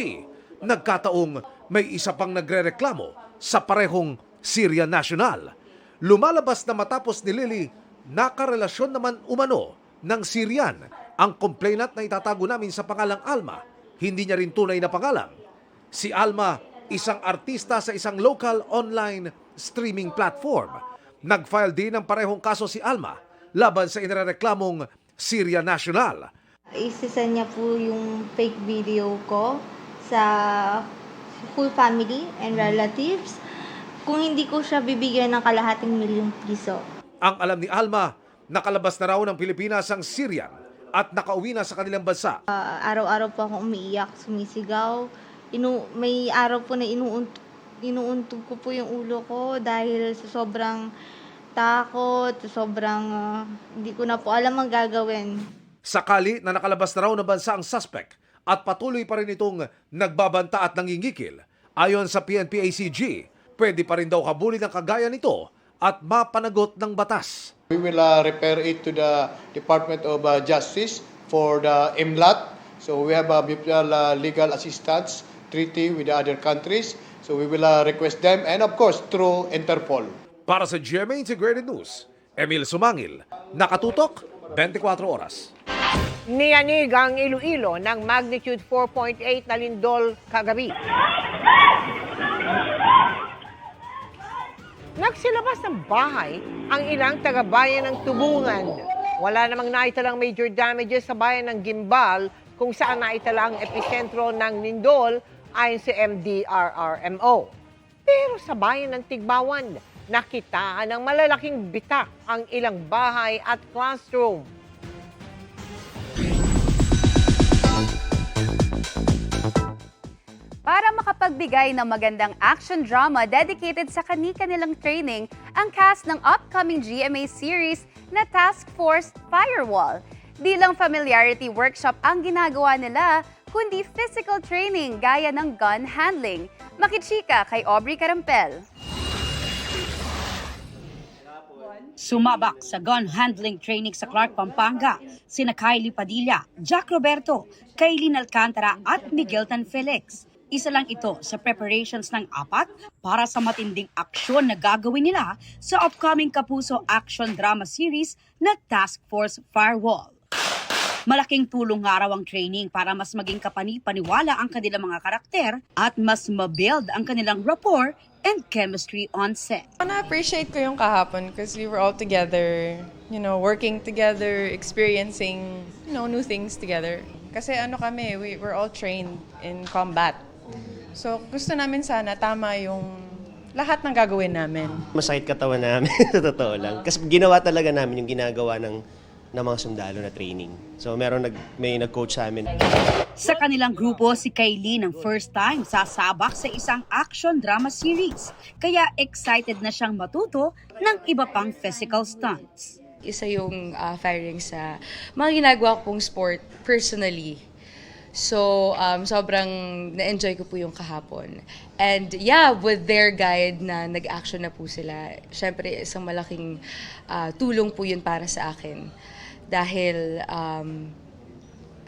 Speaker 3: nagkataong may isa pang nagrereklamo sa parehong Syrian national. Lumalabas na matapos ni Lily, nakarelasyon naman umano ng Syrian ang complainant na itatago namin sa pangalang Alma. Hindi niya rin tunay na pangalan. Si Alma, isang artista sa isang local online streaming platform. Nag-file din ng parehong kaso si Alma laban sa inireklamong Syrian national.
Speaker 22: Isisend niya po yung fake video ko sa full family and relatives kung hindi ko siya bibigyan ng kalahating milyong piso.
Speaker 3: Ang alam ni Alma, nakalabas na raw ng Pilipinas ang Syrian at nakauwi na sa kanilang bansa.
Speaker 22: Araw-araw po akong umiiyak, sumisigaw. May araw po na inuuntog ko po yung ulo ko dahil sa sobrang takot, sobrang hindi ko na po alam ang gagawin.
Speaker 3: Sakali na nakalabas na raw ng bansa ang suspect at patuloy pa rin itong nagbabanta at nangingikil. Ayon sa PNP ACG, pwede pa rin daw habulin ang kagaya nito at mapanagot ng batas.
Speaker 21: We will refer it to the Department of Justice for the MLAT. So we have a mutual legal assistance treaty with the other countries. So we will request them and of course through Interpol.
Speaker 3: Para sa GMA Integrated News, Emil Sumangil, Nakatutok, 24 Oras.
Speaker 2: Niyanig ang Iloilo ng magnitude 4.8 na lindol kagabi. Nagsilabas ng bahay ang ilang taga-bayan ng Tubungan. Wala namang naitalang major damages sa bayan ng Gimbal kung saan naitala ang epicentro ng lindol ayon sa MDRRMO. Pero sa bayan ng Tigbawan, nakitaan ng malalaking bitak ang ilang bahay at classroom.
Speaker 16: Para makapagbigay ng magandang action drama dedicated sa kani-kanilang training, ang cast ng upcoming GMA series na Task Force Firewall. Di lang familiarity workshop ang ginagawa nila, kundi physical training gaya ng gun handling. Makichika kay Aubrey Carampel.
Speaker 1: Sumabak sa gun handling training sa Clark, Pampanga, sina Kylie Padilla, Jack Roberto, Kaylin Alcantara at Miguel Tan Felix. Isa lang ito sa preparations ng apat para sa matinding aksyon na gagawin nila sa upcoming Kapuso action drama series na Task Force Firewall. Malaking tulong nga raw ang training para mas maging kapani-paniwala ang kanilang mga karakter at mas mabuild ang kanilang rapport and chemistry on set.
Speaker 5: Na-appreciate ko yung kahapon because we were all together, working together, experiencing, new things together. Kasi kami, we're all trained in combat. So gusto namin sana tama yung lahat ng gagawin namin.
Speaker 13: Masakit katawan namin, sa totoo lang. Kasi ginawa talaga namin yung ginagawa ng mga sundalo na training. So may nag-coach sa amin.
Speaker 1: Sa kanilang grupo, si Kylie ng first time sasabak sa isang action drama series. Kaya excited na siyang matuto ng iba pang physical stunts.
Speaker 5: Isa yung firing sa mga ginagawa kong sport personally. So, sobrang na-enjoy ko po yung kahapon. And yeah, with their guide na nag-action na po sila, syempre isang malaking tulong po yun para sa akin. Dahil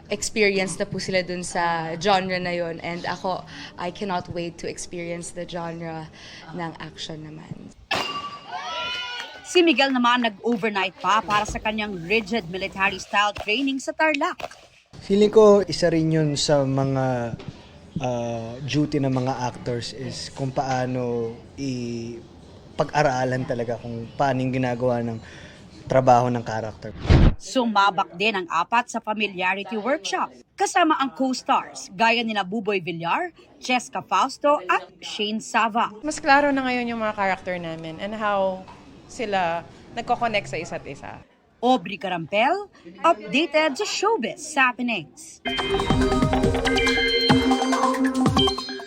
Speaker 5: experience na po sila dun sa genre na yun. And ako, I cannot wait to experience the genre ng action naman.
Speaker 1: Si Miguel naman nag-overnight pa para sa kanyang rigid military-style training sa Tarlac.
Speaker 15: Feeling ko isa rin yun sa mga duty ng mga actors is kung paano pag-aralan talaga kung paano yung ginagawa ng trabaho ng character.
Speaker 1: Sumabak din ang apat sa familiarity workshop kasama ang co-stars gaya nila Buboy Villar, Cheska Fausto at Shane Sava.
Speaker 5: Mas klaro na ngayon yung mga character namin and how sila nagko-connect sa isa't isa.
Speaker 1: Aubrey Carampel, updated sa showbiz happenings.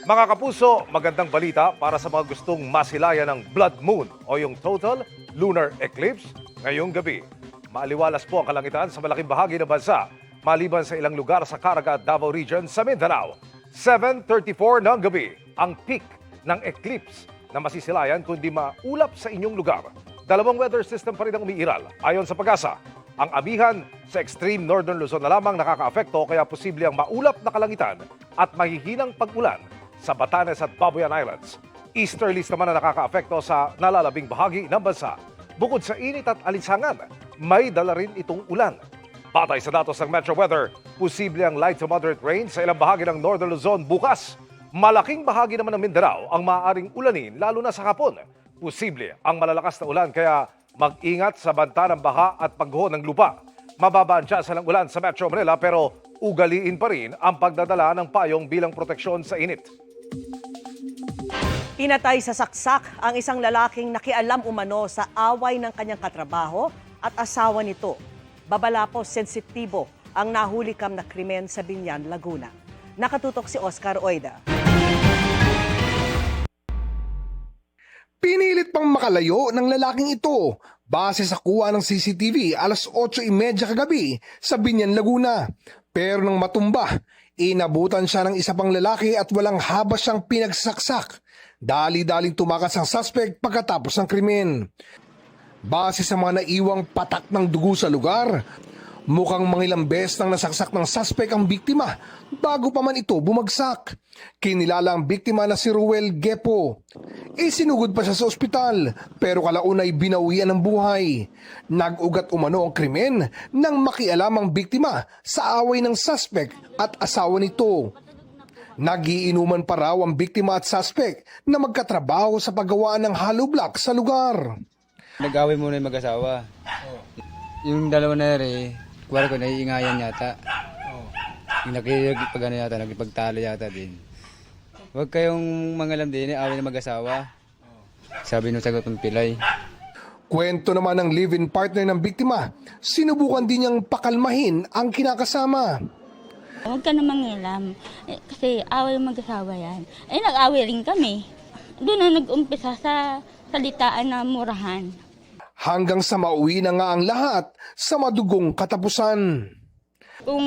Speaker 3: Mga kapuso, magandang balita para sa mga gustong masilayan ng blood moon o yung total lunar eclipse ngayong gabi. Maaliwalas po ang kalangitan sa malaking bahagi ng bansa, maliban sa ilang lugar sa Caraga at Davao Region sa Mindanao. 7:34 ng gabi, ang peak ng eclipse na masisilayan kundi maulap sa inyong lugar. Dalawang weather system pa rin ang umiiral. Ayon sa Pag-asa, ang amihan sa extreme northern Luzon na lamang nakakaapekto kaya posible ang maulap na kalangitan at mahihinang pag-ulan sa Batanes at Babuyan Islands. Easterlies naman na nakakaapekto sa nalalabing bahagi ng bansa. Bukod sa init at alinsangan, may dala rin itong ulan. Batay sa datos ng Metro Weather, posible ang light to moderate rain sa ilang bahagi ng northern Luzon bukas. Malaking bahagi naman ng Mindanao ang maaaring ulanin lalo na sa hapon. Posible ang malalakas na ulan kaya mag-ingat sa banta ng baha at pagguho ng lupa. Mababa ang tsansa ng ulan sa Metro Manila pero ugaliin pa rin ang pagdadala ng payong bilang proteksyon sa init.
Speaker 4: Pinatay sa saksak ang isang lalaking nakialam umano sa away ng kanyang katrabaho at asawa nito. Babalapos sensitibo ang nahulikam na krimen sa Binyan, Laguna. Nakatutok si Oscar Oida.
Speaker 23: Pinilit pang makalayo ng lalaking ito base sa kuha ng CCTV alas 8:30 kagabi sa Binyan, Laguna. Pero nang matumba, inabutan siya ng isa pang lalaki at walang habas siyang pinagsaksak. Dali-daling tumakas ang suspect pagkatapos ng krimen. Base sa mga naiwang patak ng dugo sa lugar, mukhang mangilang beses nang nasaksak ng suspect ang biktima bago pa man ito bumagsak. Kinilala ang biktima na si Ruel Gepo. Isinugod pa siya sa ospital pero kalaunay binawian ng buhay. Nag-ugat umano ang krimen nang makialam ang biktima sa away ng suspect at asawa nito. Nagiinuman pa raw ang biktima at suspect na magkatrabaho sa paggawa ng hollow block sa lugar.
Speaker 6: Nag-away muna yung mag-asawa. Yung dalawa na rin, kuwari ko, naiingayan yata. Yung nagipagtalo yata din. Huwag kayong mangalam din, away na mag-asawa. Sabi nung sagot ng pilay.
Speaker 23: Kwento naman ng live-in partner ng biktima, sinubukan din niyang pakalmahin ang kinakasama.
Speaker 7: Huwag ka na mangilam, kasi away mag-asawa yan. Nag-away rin kami. Doon na nag-umpisa sa salitaan na murahan.
Speaker 23: Hanggang sa mauwi na nga ang lahat sa madugong katapusan.
Speaker 7: Kung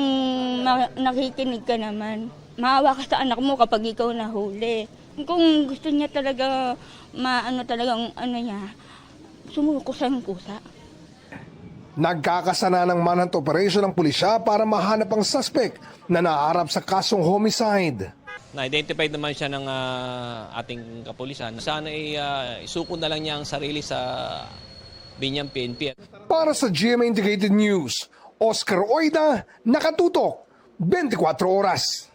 Speaker 7: nakikinig ka naman, maawa ka sa anak mo kapag ikaw nahuli. Kung gusto niya talaga, sumuko sa kusa.
Speaker 23: Nagkakasana ng manhunt operation ng pulisya para mahanap ang suspect na naharap sa kasong homicide.
Speaker 8: Na-identify naman siya ng ating kapulisan. Sana isuko na lang niya ang sarili sa Binyang PNP.
Speaker 23: Para sa GMA Integrated News, Oscar Oida, nakatutok, 24 oras.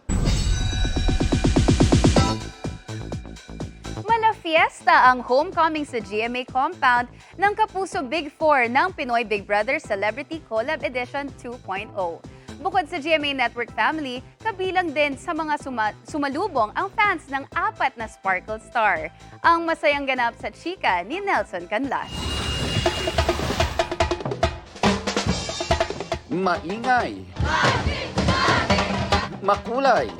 Speaker 16: Malafiesta ang homecoming sa GMA compound ng Kapuso Big 4 ng Pinoy Big Brother Celebrity Collab Edition 2.0. Bukod sa GMA Network family, kabilang din sa mga sumalubong ang fans ng 4 na Sparkle Star. Ang masayang ganap sa chika ni Nelson Canlas.
Speaker 9: Maingay, makulay,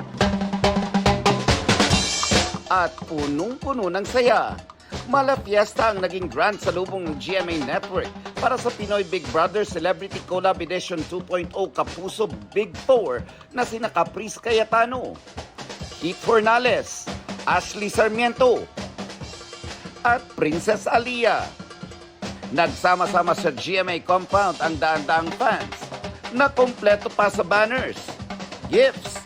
Speaker 9: at punong-puno ng saya. Malafiesta ang naging grand salubong ng GMA Network para sa Pinoy Big Brother Celebrity Collab Edition 2.0 Kapuso Big 4 na sina Caprice Cayetano, Keith Fornales, Ashley Sarmiento, at Princess Alia. Nagsama-sama sa GMA compound ang daan-daang fans na kompleto pa sa banners, gifts,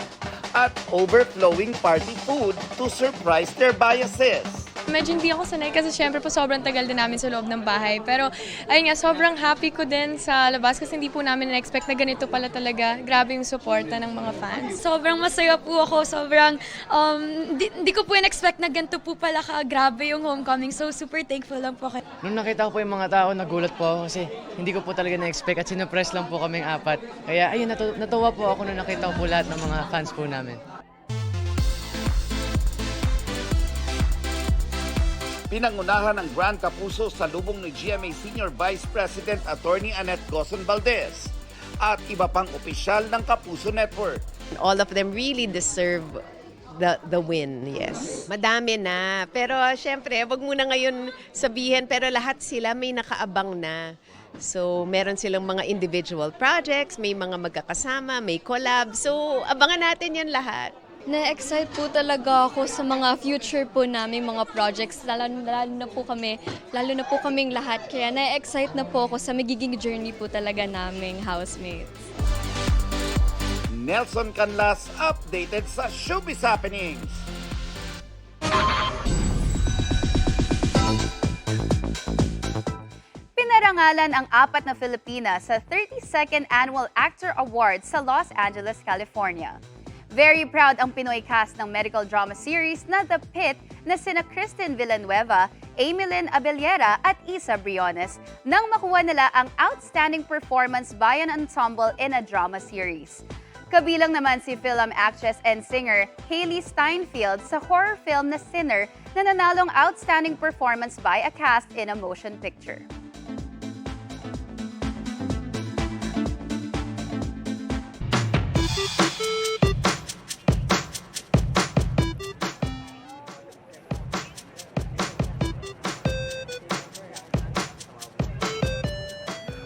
Speaker 9: at overflowing party food to surprise their biases.
Speaker 24: Medyo hindi ako sanay kasi syempre po sobrang tagal din namin sa loob ng bahay. Pero ayun nga, sobrang happy ko din sa labas kasi hindi po namin na-expect na ganito pala talaga. Grabe yung suporta ng mga fans.
Speaker 25: Sobrang masaya po ako. Sobrang, hindi ko po in-expect na ganito po pala grabe yung homecoming. So super thankful lang po kayo.
Speaker 6: Nung nakita ko po yung mga tao, nagulat po ako kasi hindi ko po talaga na-expect at sinupress lang po kaming 4. Kaya ayun, natuwa po ako nung nakita ko po lahat ng mga fans po namin.
Speaker 9: Pinangunahan ng Grand Kapuso sa lubong ni GMA Senior Vice President Attorney Annette Gozon Valdez at iba pang opisyal ng Kapuso Network.
Speaker 26: All of them really deserve the win, yes. Madami na. Pero syempre, wag muna ngayon sabihin, pero lahat sila may nakaabang na. So, meron silang mga individual projects, may mga magkakasama, may collab. So, abangan natin yan lahat.
Speaker 25: Na-excite po talaga ako sa mga future po namin, mga projects, lalo na po kaming lahat. Kaya na-excite na po ako sa magiging journey po talaga naming housemates.
Speaker 9: Nelson Canlas updated sa Showbiz Happenings.
Speaker 16: Pinarangalan ang 4 na Filipina sa 32nd Annual Actor Awards sa Los Angeles, California. Very proud ang Pinoy cast ng medical drama series na The Pit na sina Kristen Villanueva, Emilyn Abellera at Isa Briones nang makuha nila ang Outstanding Performance by an Ensemble in a Drama Series. Kabilang naman si film actress and singer Hailey Steinfeld sa horror film na Sinner na nanalong Outstanding Performance by a Cast in a Motion Picture.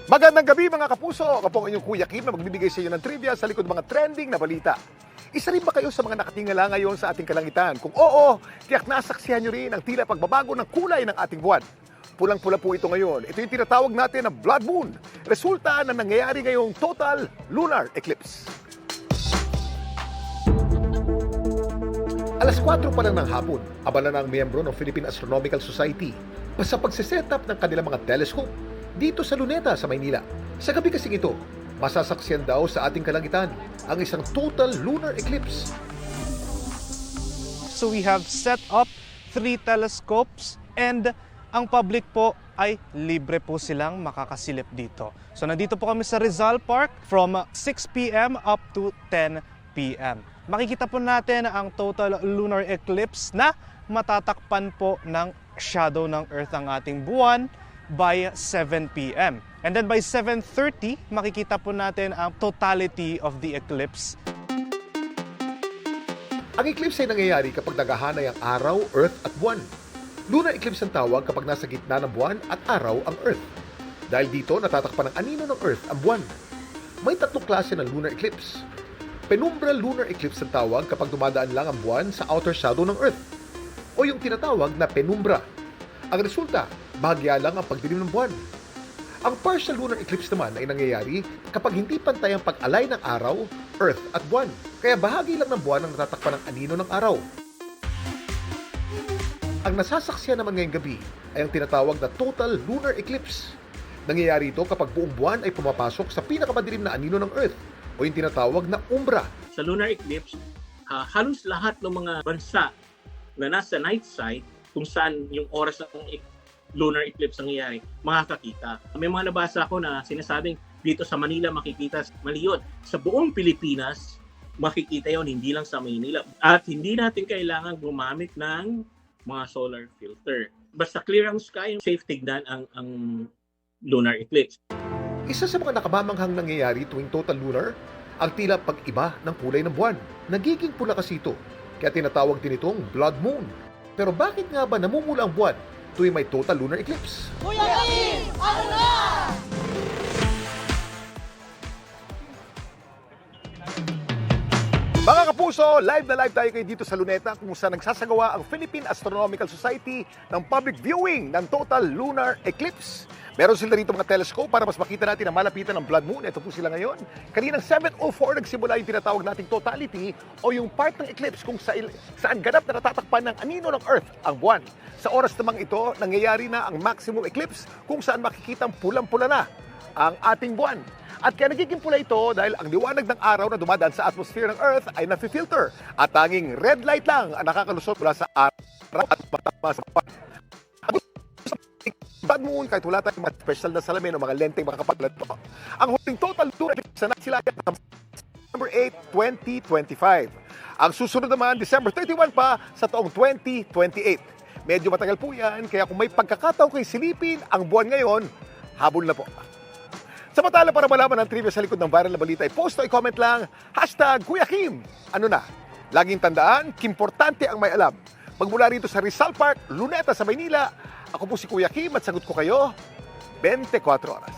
Speaker 3: Magandang gabi mga kapuso! Ako po ang inyong Kuya Kim na magbibigay sa iyo ng trivia sa likod mga trending na balita.
Speaker 10: Isa rin ba kayo sa mga nakatingala ngayon sa ating kalangitan? Kung oo, tiyak nasaksihan nyo rin ang tila pagbabago ng kulay ng ating buwan. Pulang-pula po ito ngayon. Ito yung tinatawag natin na blood moon. Resulta na nangyayari ngayong total lunar eclipse. Alas 4 pa lang ng hapon, abala na ang miyembro ng Philippine Astronomical Society sa pagsiset up ng kanilang mga telescope dito sa Luneta sa Maynila. Sa gabi kasing ito, masasaksiyan daw sa ating kalangitan ang isang total lunar eclipse.
Speaker 11: So we have set up 3 telescopes and ang public po ay libre po silang makakasilip dito. So nandito po kami sa Rizal Park from 6 p.m. up to 10 p.m. Makikita po natin ang total lunar eclipse na matatakpan po ng shadow ng Earth ang ating buwan by 7 p.m. And then by 7:30, makikita po natin ang totality of the eclipse.
Speaker 3: Ang eclipse ay nangyayari kapag naghahanay ang araw, Earth at buwan. Lunar eclipse ang tawag kapag nasa gitna ng buwan at araw ang Earth. Dahil dito, natatakpan ng anino ng Earth ang buwan. May 3 klase ng lunar eclipse. Penumbral lunar eclipse ang tawag kapag dumadaan lang ang buwan sa outer shadow ng Earth, o yung tinatawag na penumbra. Ang resulta, bahagya lang ang pagdilim ng buwan. Ang partial lunar eclipse naman ay nangyayari kapag hindi pantay ang pag-alay ng araw, Earth at buwan. Kaya bahagi lang ng buwan ang natatakpan ng anino ng araw. Ang nasasaksiyan naman ngayong gabi ay ang tinatawag na total lunar eclipse. Nangyayari ito kapag buong buwan ay pumapasok sa pinakamadilim na anino ng Earth, o yung tinatawag na umbra.
Speaker 12: Sa lunar eclipse, halos lahat ng mga bansa na nasa night side, kung saan yung oras ng lunar eclipse ang nangyayari, makakakita. May mga nabasa ako na sinasabing dito sa Manila makikita, mali yun. Sa buong Pilipinas, makikita yon, hindi lang sa Manila. At hindi natin kailangan gumamit ng mga solar filter. Basta clear ang sky, safe tignan ang lunar eclipse.
Speaker 3: Isa sa mga nakabamanghang nangyayari tuwing total lunar, ang tila pag-iba ng kulay ng buwan. Nagiging pula kasi ito, kaya tinatawag din itong blood moon. Pero bakit nga ba namumula ang buwan tuwing may total lunar eclipse?
Speaker 14: Kuya Kim, ano na?
Speaker 10: Mga kapuso, live na live tayo kayo dito sa Luneta kung saan nagsasagawa ang Philippine Astronomical Society ng public viewing ng total lunar eclipse. Meron sila rito mga telescope para mas makita natin ang malapitan ng blood moon. Ito po sila ngayon. Kaninang 7:04 nagsimula yung tinatawag nating totality o yung part ng eclipse kung saan ganap na natatakpan ng anino ng Earth ang buwan. Sa oras namang ito, nangyayari na ang maximum eclipse kung saan makikitang pulang-pula na ang ating buwan. At kaya nagiging pula ito dahil ang liwanag ng araw na dumadaan sa atmosphere ng Earth ay nafi-filter at tanging red light lang ang nakakalusot mula sa araw at matama sa buwan. Blood moon, kahit wala tayong mga special na salamin o mga lenteng makakapaglat po. Ang huling total lunar eclipse na nagsilayan ng December 8, 2025. Ang susunod naman, December 31 pa sa taong 2028. Medyo matagal po yan, kaya kung may pagkakataon kayo silipin ang buwan ngayon, habol na po. Samantala, para malaman ang trivia sa likod ng viral na balita, i-post o i-comment lang, #Kuya Kim. Ano na? Laging tandaan, kimportante ang may alam. Magmula rito sa Rizal Park, Luneta sa Maynila, ako po si Kuya Kim at sagot ko kayo 24 oras.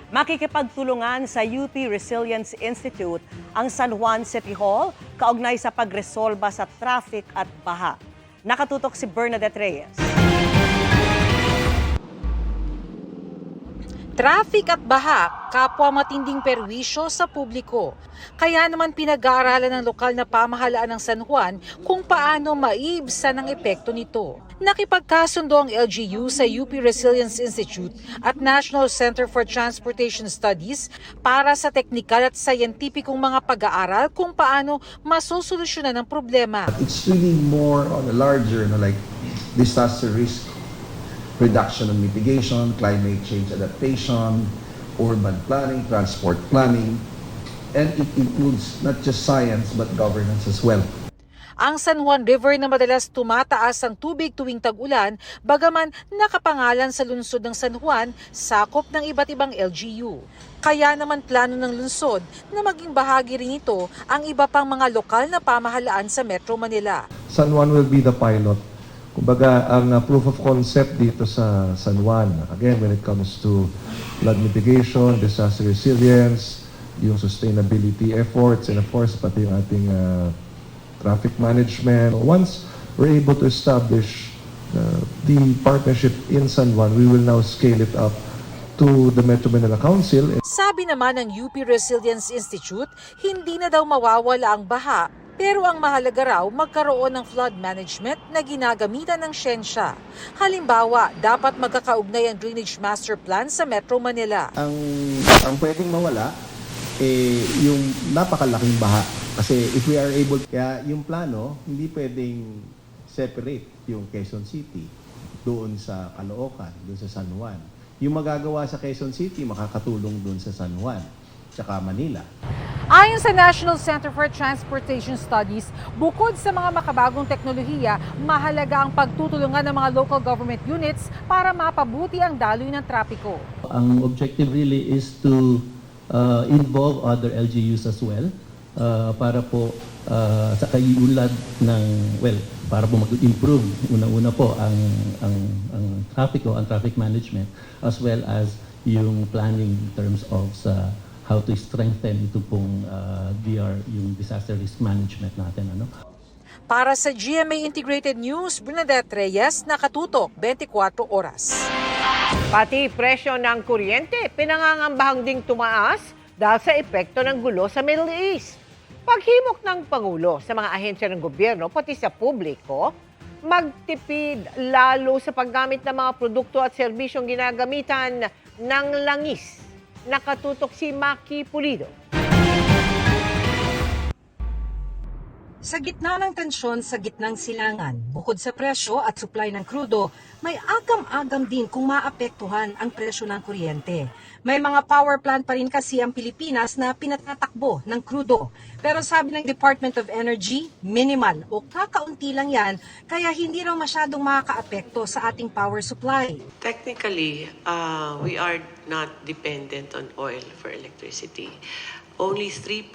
Speaker 4: Makikipagtulungan sa UP Resilience Institute ang San Juan City Hall kaugnay sa pagresolba sa traffic at baha. Nakatutok si Bernadette Reyes.
Speaker 17: Traffic at baha, kapwa matinding perwisyo sa publiko. Kaya naman pinag-aaralan ng lokal na pamahalaan ng San Juan kung paano maiibsan ang epekto nito. Nakipagkasundo ang LGU sa UP Resilience Institute at National Center for Transportation Studies para sa teknikal at sayentipikong mga pag-aaral kung paano masusolusyonan ang problema.
Speaker 18: It's really more on a larger, like disaster risk reduction and mitigation, climate change adaptation, urban planning, transport planning, and it includes not just science but governance as well.
Speaker 17: Ang San Juan River na madalas tumataas ang tubig tuwing tag-ulan, bagaman nakapangalan sa lungsod ng San Juan, sakop ng iba't ibang LGU. Kaya naman plano ng lungsod na maging bahagi rin ito ang iba pang mga lokal na pamahalaan sa Metro Manila.
Speaker 18: San Juan will be the pilot. Kumbaga, ang proof of concept dito sa San Juan, again, when it comes to flood mitigation, disaster resilience, yung sustainability efforts, and of course, pati yung ating traffic management. Once we're able to establish the partnership in San Juan, we will now scale it up to the Metro Manila Council.
Speaker 17: Sabi naman ng UP Resilience Institute, hindi na daw mawawala ang baha, pero ang mahalaga raw magkaroon ng flood management na ginagamitan ng siyensya. Halimbawa, dapat magkakaugnay ang Drainage Master Plan sa Metro Manila.
Speaker 2: Ang pwedeng mawala, yung napakalaking baha. Kasi if we are able, kaya yung plano, hindi pwedeng separate yung Quezon City doon sa Caloocan, doon sa San Juan. Yung magagawa sa Quezon City, makakatulong doon sa San Juan, tsaka Manila.
Speaker 17: Ayon sa National Center for Transportation Studies, bukod sa mga makabagong teknolohiya, mahalaga ang pagtutulungan ng mga local government units para mapabuti ang daloy ng trapiko.
Speaker 13: Ang objective really is to involve other LGUs as well para po sa kaiulad ng, para po mag-improve unang-una po ang trapiko, ang traffic management, as well as yung planning in terms of how to strengthen ito pong yung disaster risk management natin.
Speaker 17: Para sa GMA Integrated News, Bernadette Reyes, nakatutok 24 oras.
Speaker 19: Pati presyo ng kuryente, pinangangambahang ding tumaas dahil sa epekto ng gulo sa Middle East. Paghimok ng Pangulo sa mga ahensya ng gobyerno, pati sa publiko, magtipid lalo sa paggamit ng mga produkto at serbisyong ginagamitan ng langis. Nakatutok si Maki Pulido.
Speaker 20: Sa gitna ng tensyon sa gitnang silangan, bukod sa presyo at supply ng krudo, may agam-agam din kung maapektuhan ang presyo ng kuryente. May mga power plant pa rin kasi ang Pilipinas na pinatatakbo ng krudo. Pero sabi ng Department of Energy, minimal o kakaunti lang yan, kaya hindi raw masyadong makakaapekto sa ating power supply.
Speaker 21: Technically, we are not dependent on oil for electricity. Only 3%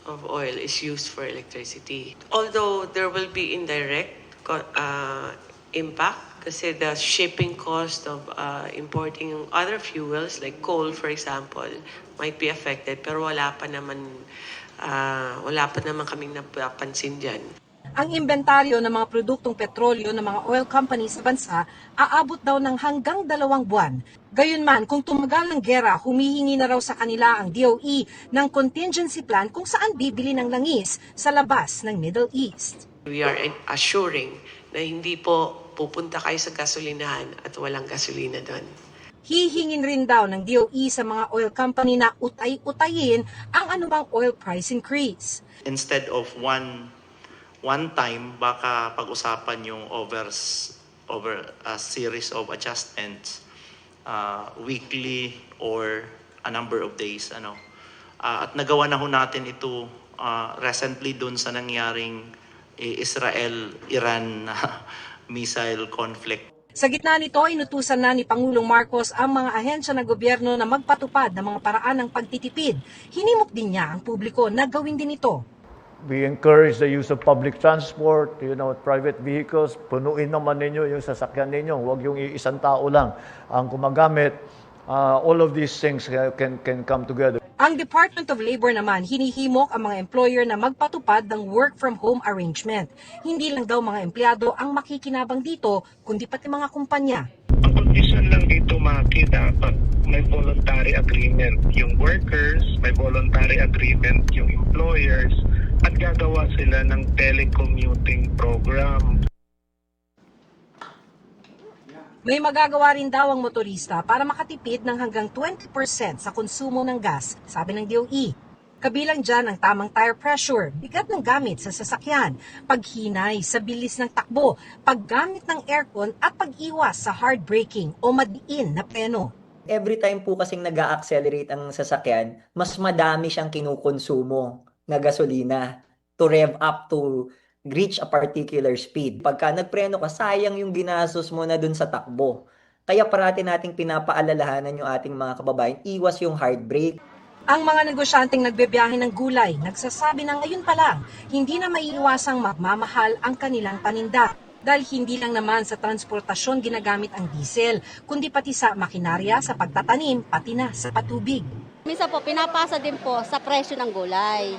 Speaker 21: of oil is used for electricity. Although there will be indirect impact kasi the shipping cost of importing other fuels like coal, for example, might be affected, pero wala pa naman kaming napapansin dyan.
Speaker 20: Ang inventaryo ng mga produktong petrolyo ng mga oil companies sa bansa aabot daw ng hanggang 2 buwan. Gayunman, kung tumagal ng gera, humihingi na raw sa kanila ang DOE ng contingency plan kung saan bibili ng langis sa labas ng Middle East.
Speaker 21: We are assuring na hindi po pupunta kayo sa gasolinahan at walang gasolina doon.
Speaker 20: Hihingin rin daw ng DOE sa mga oil company na utay-utayin ang anumang oil price increase.
Speaker 22: Instead of one time, baka pag-usapan yung over a series of adjustments weekly or a number of days. At nagawa na ho natin ito recently dun sa nangyaring Israel-Iran missile conflict.
Speaker 20: Sa gitna nito, inutusan na ni Pangulong Marcos ang mga ahensya ng gobyerno na magpatupad ng mga paraan ng pagtitipid. Hinimok din niya ang publiko na gawin din ito.
Speaker 27: We encourage the use of public transport, private vehicles. Punuin naman ninyo yung sasakyan ninyo. Huwag yung isang tao lang ang gumagamit. All of these things can come together.
Speaker 20: Ang Department of Labor naman, hinihimok ang mga employer na magpatupad ng work-from-home arrangement. Hindi lang daw mga empleyado ang makikinabang dito, kundi pati mga kumpanya.
Speaker 28: Ang condition lang dito, Maki, dapat may voluntary agreement yung workers, may voluntary agreement yung employers, at gagawa sila ng telecommuting program.
Speaker 20: May magagawa rin daw ang motorista para makatipid ng hanggang 20% sa konsumo ng gas, sabi ng DOE. Kabilang dyan ang tamang tire pressure, bigat ng gamit sa sasakyan, paghinay sa bilis ng takbo, paggamit ng aircon at pag-iwas sa hard braking o madiin na preno.
Speaker 29: Every time po kasing nag-a-accelerate ang sasakyan, mas madami siyang kinukonsumo na gasolina to rev up to reach a particular speed. Pagka nagpreno ka, sayang yung ginastos mo na dun sa takbo. Kaya parati nating pinapaalalahanan yung ating mga kababayan, iwas yung hard brake.
Speaker 20: Ang mga negosyanteng nagbebiyahe ng gulay, nagsasabi na ngayon pa lang, hindi na maiiwasang magmamahal ang kanilang paninda. Dahil hindi lang naman sa transportasyon ginagamit ang diesel, kundi pati sa makinarya, sa pagtatanim, pati na sa patubig.
Speaker 1: Minsan po, pinapasa din po sa presyo ng gulay.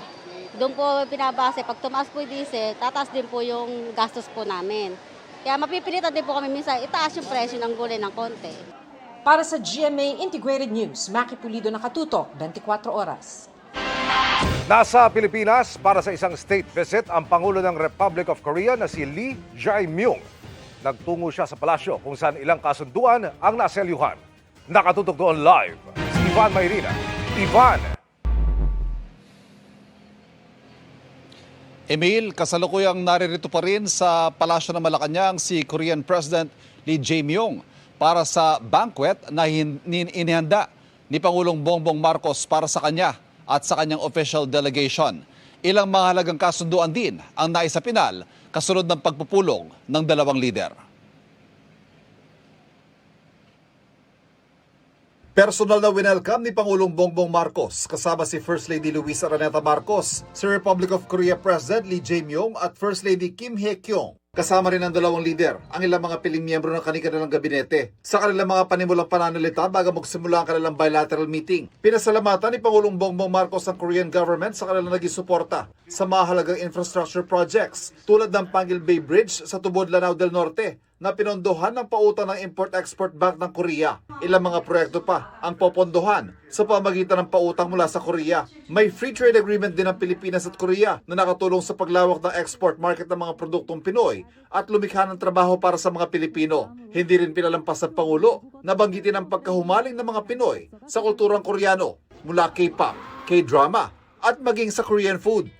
Speaker 1: Doon po pinabase, pag tumaas po yung diesel, tataas din po yung gastos po namin. Kaya mapipilitan din po kami minsan, itaas yung presyo ng gulay ng konti.
Speaker 20: Para sa GMA Integrated News, Maki Pulido, nakatutok, 24 oras.
Speaker 3: Nasa Pilipinas para sa isang state visit ang Pangulo ng Republic of Korea na si Lee Jae-myung. Nagtungo siya sa palasyo kung saan ilang kasunduan ang naselyuhan. Nakatutok doon live si Ivan Mayrina. Ivan!
Speaker 5: Emil, kasalukuyang naririto pa rin sa Palasyo ng Malacanang si Korean President Lee Jae-myung para sa banquet na inihanda ni Pangulong Bongbong Marcos para sa kanya at sa kanyang official delegation. Ilang mahalagang kasunduan din ang naisapinal kasunod ng pagpupulong ng dalawang lider.
Speaker 6: Personal na winelcome ni Pangulong Bongbong Marcos kasama si First Lady Luisa Araneta Marcos, si Republic of Korea President Lee Jae-myung at First Lady Kim Hye-kyung. Kasama rin ang dalawang lider, ang ilang mga piling miyembro ng kanilang gabinete. Sa kanilang mga panimulang pananalita bago magsimula ang kanilang bilateral meeting, pinasalamatan ni Pangulong Bongbong Marcos ang Korean government sa kanilang naging suporta sa mahalagang infrastructure projects tulad ng Pangil Bay Bridge sa Tubod, Lanao del Norte na pinondohan ng pautang ng Import-Export Bank ng Korea. Ilang mga proyekto pa ang popondohan sa pamagitan ng pautang mula sa Korea. May free trade agreement din ng Pilipinas at Korea na nakatulong sa paglawak ng export market ng mga produktong Pinoy at lumikha ng trabaho para sa mga Pilipino. Hindi rin pinalampas ng Pangulo na banggitin ang pagkahumaling ng mga Pinoy sa kulturang Koreano mula K-pop, K-drama at maging sa Korean food.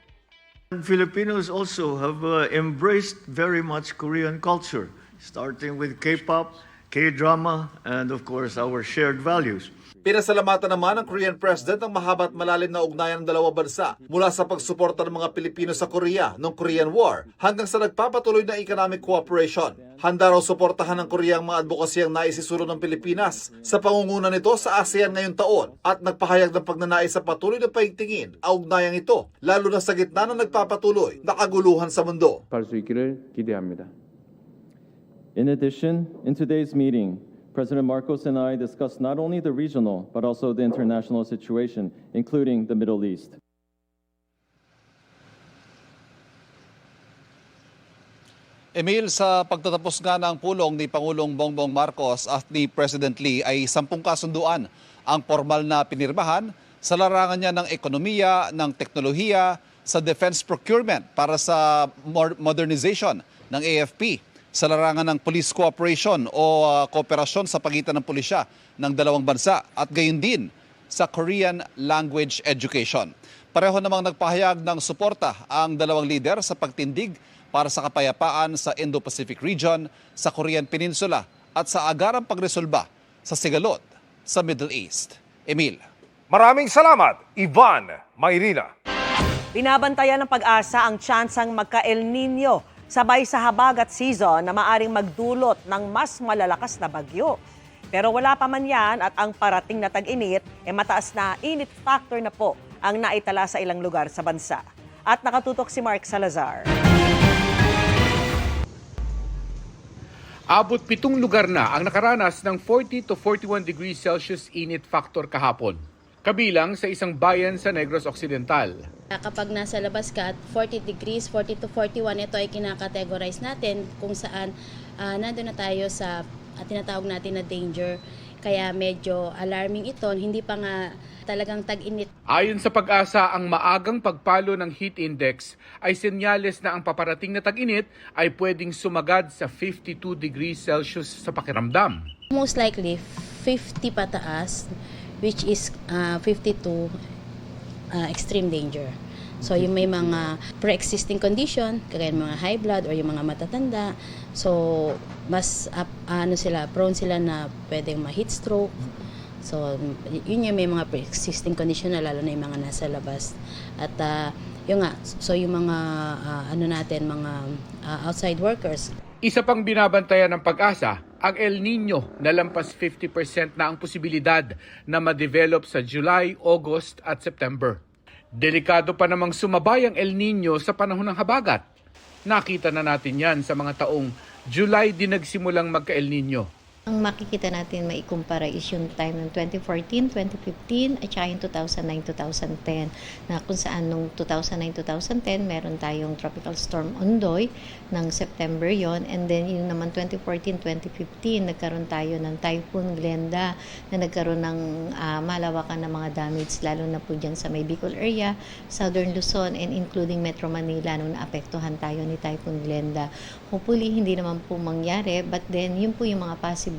Speaker 7: Filipinos also have embraced very much Korean culture, starting with K-pop, K-drama, and of course our shared values.
Speaker 6: Pinasalamatan naman ng Korean President ang mahaba at malalim na ugnayan ng dalawang bansa mula sa pagsuporta ng mga Pilipino sa Korea noong Korean War hanggang sa nagpapatuloy na economic cooperation. Handa raw suportahan ng Korea ang mga advokasyang naisisulong ng Pilipinas sa pangunguna nito sa ASEAN ngayong taon at nagpahayag ng pagnanais sa patuloy na paigtingin ang ugnayang ito lalo na sa gitna ng nagpapatuloy na kaguluhan sa mundo.
Speaker 8: 할 수 있기를 기대합니다. In addition, in today's meeting, President Marcos and I discussed not only the regional, but also the international situation, including the Middle East.
Speaker 5: Emil, sa pagtatapos nga ng pulong ni Pangulong Bongbong Marcos at ni President Lee ay 10 kasunduan ang formal na pinirmahan sa larangan niya ng ekonomiya, ng teknolohiya, sa defense procurement para sa modernization ng AFP, sa larangan ng police cooperation o kooperasyon sa pagitan ng pulisya ng dalawang bansa at gayon din sa Korean language education. Pareho namang nagpahayag ng suporta ang dalawang lider sa pagtindig para sa kapayapaan sa Indo-Pacific region, sa Korean Peninsula at sa agarang pagresolba sa sigalot sa Middle East. Emil.
Speaker 3: Maraming salamat, Ivan Mayrina.
Speaker 4: Binabantayan ng Pag-asa ang tsansang magka-El Nino sabay sa habagat season na maaring magdulot ng mas malalakas na bagyo. Pero wala pa man yan at ang parating na tag-init, mataas na init factor na po ang naitala sa ilang lugar sa bansa. At nakatutok si Mark Salazar.
Speaker 15: Abot 7 lugar na ang nakaranas ng 40 to 41 degrees Celsius init factor kahapon. Kabilang sa isang bayan sa Negros Occidental.
Speaker 23: Kapag nasa labas ka at 40 degrees, 40 to 41, ito ay kinakategorize natin kung saan nandun na tayo sa tinatawag natin na danger. Kaya medyo alarming ito, hindi pa nga talagang tag-init.
Speaker 15: Ayon sa Pag-asa, ang maagang pagpalo ng heat index ay senyales na ang paparating na tag-init ay pwedeng sumagad sa 52 degrees Celsius sa pakiramdam.
Speaker 23: Most likely, 50 pataas, which is 52 extreme danger. So yung may mga pre-existing condition, kagaya ng mga high blood or yung mga matatanda, so mas prone sila na pwedeng ma-heat stroke. So yun yung may mga pre-existing condition na lalo na yung mga nasa labas. At yung nga, so yung mga mga outside workers.
Speaker 15: Isa pang binabantayan ng Pag-asa, ang El Nino na lampas 50% na ang posibilidad na ma-develop sa July, August at September. Delikado pa namang sumabay ang El Nino sa panahon ng habagat. Nakita na natin yan sa mga taong July din nagsimulang magka-El Nino.
Speaker 23: Ang makikita natin maikumpara is yung time ng 2014, 2015 at saka yung 2009-2010 na kung saan nung 2009-2010 meron tayong Tropical Storm Ondoy ng September yon, and then yung naman 2014-2015 nagkaroon tayo ng Typhoon Glenda na nagkaroon ng malawakan ng mga damage lalo na po dyan sa may Bicol area, Southern Luzon and including Metro Manila nung naapektuhan tayo ni Typhoon Glenda. Hopefully hindi naman po mangyari, but then yun po yung mga possible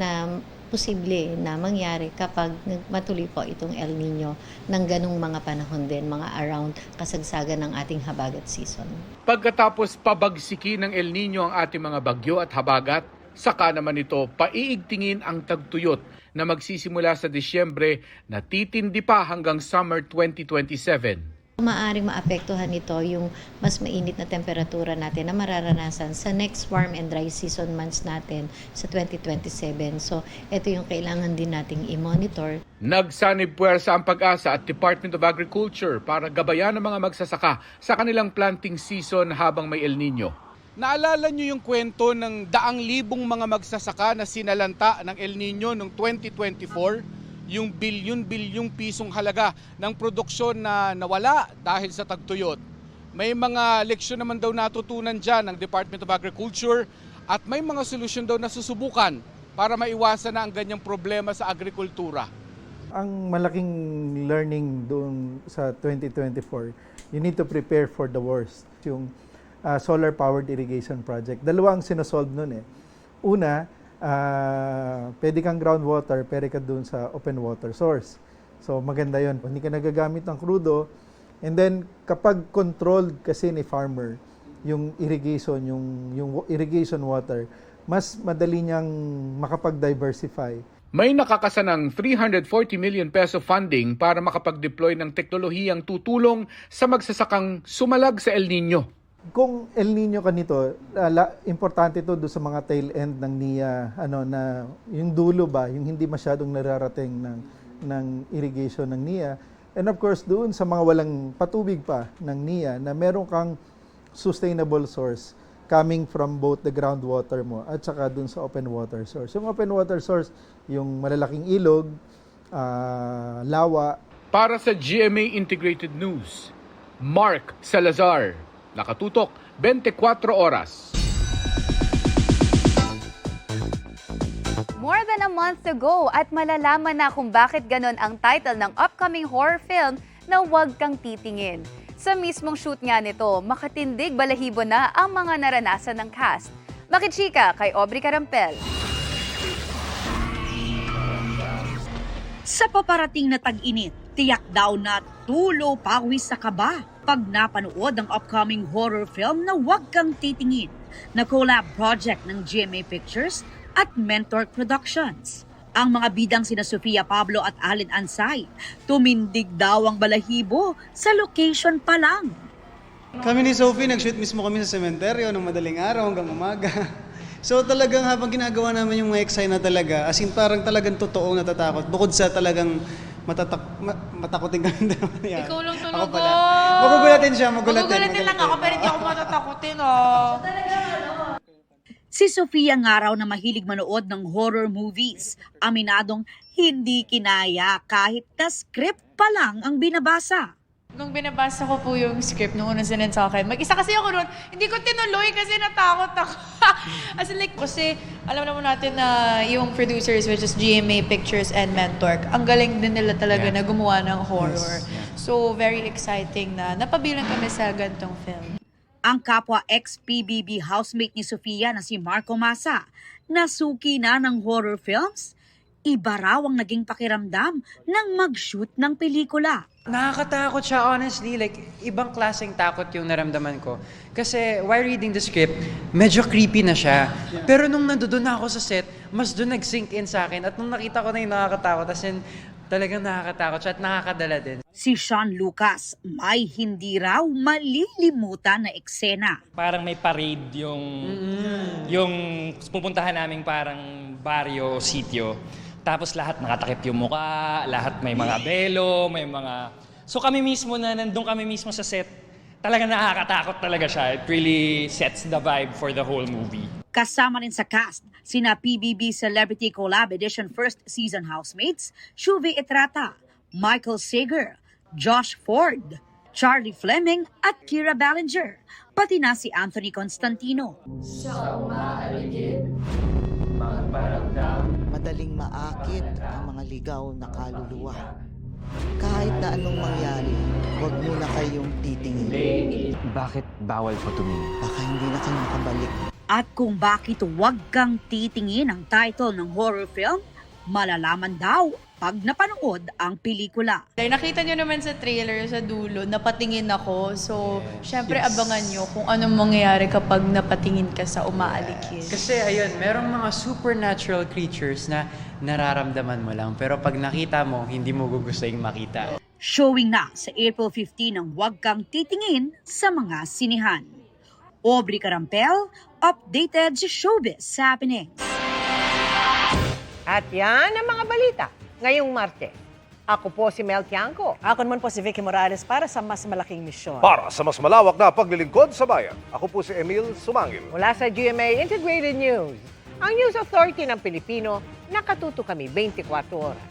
Speaker 23: na posible na mangyari kapag matuloy po itong El Nino ng ganung mga panahon din, mga around kasagsagan ng ating habagat season.
Speaker 15: Pagkatapos pabagsikin ng El Nino ang ating mga bagyo at habagat, saka naman ito paiigtingin ang tagtuyot na magsisimula sa Disyembre na titindi pa hanggang summer 2027.
Speaker 23: Maaring maapektuhan ito yung mas mainit na temperatura natin na mararanasan sa next warm and dry season months natin sa 2027. So, ito yung kailangan din nating i-monitor.
Speaker 15: Nagsanib puwersa ang Pag-asa at Department of Agriculture para gabayan ang mga magsasaka sa kanilang planting season habang may El Nino. Naalala niyo yung kwento ng daang libong mga magsasaka na sinalanta ng El Nino noong 2024? Yung bilyon-bilyong pisong halaga ng produksyon na nawala dahil sa tagtuyot. May mga leksyon naman daw natutunan dyan ng Department of Agriculture at may mga solusyon daw na susubukan para maiwasan na ang ganyang problema sa agrikultura.
Speaker 9: Ang malaking learning doon sa 2024, you need to prepare for the worst. Yung solar-powered irrigation project. Dalawang sinosolve nun eh. Una, pwede kang groundwater, pwede ka dun sa open water source. So maganda yun. Hindi ka nagagamit ng crudo. And then kapag controlled kasi ni farmer yung irrigation, yung irrigation water, mas madali niyang makapag-diversify.
Speaker 15: May nakakasanang 340 million peso funding para makapag-deploy ng teknolohiyang tutulong sa magsasakang sumalag sa El Nino.
Speaker 9: Kung El Nino ka nito, importante ito doon sa mga tail end ng NIA, na yung dulo ba, yung hindi masyadong nararating ng irrigation ng NIA. And of course, doon sa mga walang patubig pa ng NIA, na meron kang sustainable source coming from both the groundwater mo at saka doon sa open water source. Yung open water source, yung malalaking ilog, lawa.
Speaker 15: Para sa GMA Integrated News, Mark Salazar. Nakatutok, 24 oras.
Speaker 10: More than a month to go at malalaman na kung bakit ganon ang title ng upcoming horror film na Huwag Kang Titingin. Sa mismong shoot nga nito, makatindig balahibo na ang mga naranasan ng cast. Makichika kay Aubrey Carampel.
Speaker 11: Sa paparating na tag-init, tiyak daw na tulo pawis sa kaba pag napanood ang upcoming horror film na Huwag Kang Titingin na collab project ng GMA Pictures at Mentor Productions. Ang mga bidang sina Sofia Pablo at Allen Ansay, tumindig daw ang balahibo sa location pa lang.
Speaker 12: Kami ni Sophie, nag-shoot mismo kami sa sementeryo ng madaling araw hanggang umaga. So talagang habang ginagawa namin yung mga eksena na talaga, as in parang talagang totoong natatakot. Bukod sa talagang matakotin ka naman.
Speaker 14: Ikaw lang talaga.
Speaker 12: Ako pala. Magugulatin siya,
Speaker 14: Magugulatin lang ako, pero hindi ako matatakotin, oh.
Speaker 11: Si Sofia nga raw na mahilig manood ng horror movies. Aminadong hindi kinaya kahit na script pa lang ang binabasa.
Speaker 14: Nung binabasa ko po yung script, nung unang sinend sa akin, mag-isa kasi ako noon, hindi ko tinuloy kasi natakot ako. As in like, kasi alam naman natin na yung producers, which is GMA Pictures and Mentor, ang galing din nila talaga na gumawa ng horror. So, very exciting na napabilang kami sa gantong film.
Speaker 11: Ang kapwa ex-PBB housemate ni Sofia na si Marco Masa, nasuki na ng horror films, iba raw ang naging pakiramdam ng mag-shoot ng pelikula.
Speaker 16: Nakakatakot siya, honestly. Like, ibang klaseng takot yung naramdaman ko. Kasi while reading the script, medyo creepy na siya. Pero nung nandoon na ako sa set, mas doon nag-sink in sa akin. At nung nakita ko na yung nakakatakot, as in, talagang nakakatakot siya at nakakadala din.
Speaker 11: Si Sean Lucas, may hindi raw malilimutan na eksena.
Speaker 24: Parang may parade yung pupuntahan naming parang baryo, sitio. Tapos lahat nakatakip yung muka, lahat may mga belo, may mga... So kami mismo na nandun kami mismo sa set, talagang nakakatakot talaga siya. It really sets the vibe for the whole movie.
Speaker 11: Kasama rin sa cast, sina PBB Celebrity Collab Edition First Season housemates, Shuvi Etrata, Michael Sager, Josh Ford, Charlie Fleming at Kira Ballinger, pati na si Anthony Constantino.
Speaker 2: Madaling maakit ang mga ligaw na kaluluwa. Kahit na anong mangyari, huwag muna kayong titingin.
Speaker 13: Bakit bawal po tumingin?
Speaker 2: Baka hindi na kayo makabalik.
Speaker 11: At kung bakit huwag kang titingin ang title ng horror film, malalaman daw pag napanood ang pelikula.
Speaker 14: Nakita nyo naman sa trailer sa dulo, napatingin ako. So, syempre abangan nyo kung anong mangyayari kapag napatingin ka sa umaalikid.
Speaker 16: Kasi ayun, merong mga supernatural creatures na nararamdaman mo lang. Pero pag nakita mo, hindi mo gugustuhin makita.
Speaker 11: Showing na sa April 15 ang Huwag Kang Titingin sa mga sinihan. Aubrey Carampel, updated sa Showbiz Happenings.
Speaker 17: At yan ang mga balita ngayong Martes. Ako po si Mel Tiangco.
Speaker 4: Ako naman po si Vicky Morales para sa mas malaking misyon.
Speaker 3: Para sa mas malawak na paglilingkod sa bayan, ako po si Emil Sumangil.
Speaker 17: Mula sa GMA Integrated News, ang News Authority ng Pilipino, nakatuto kami 24 oras.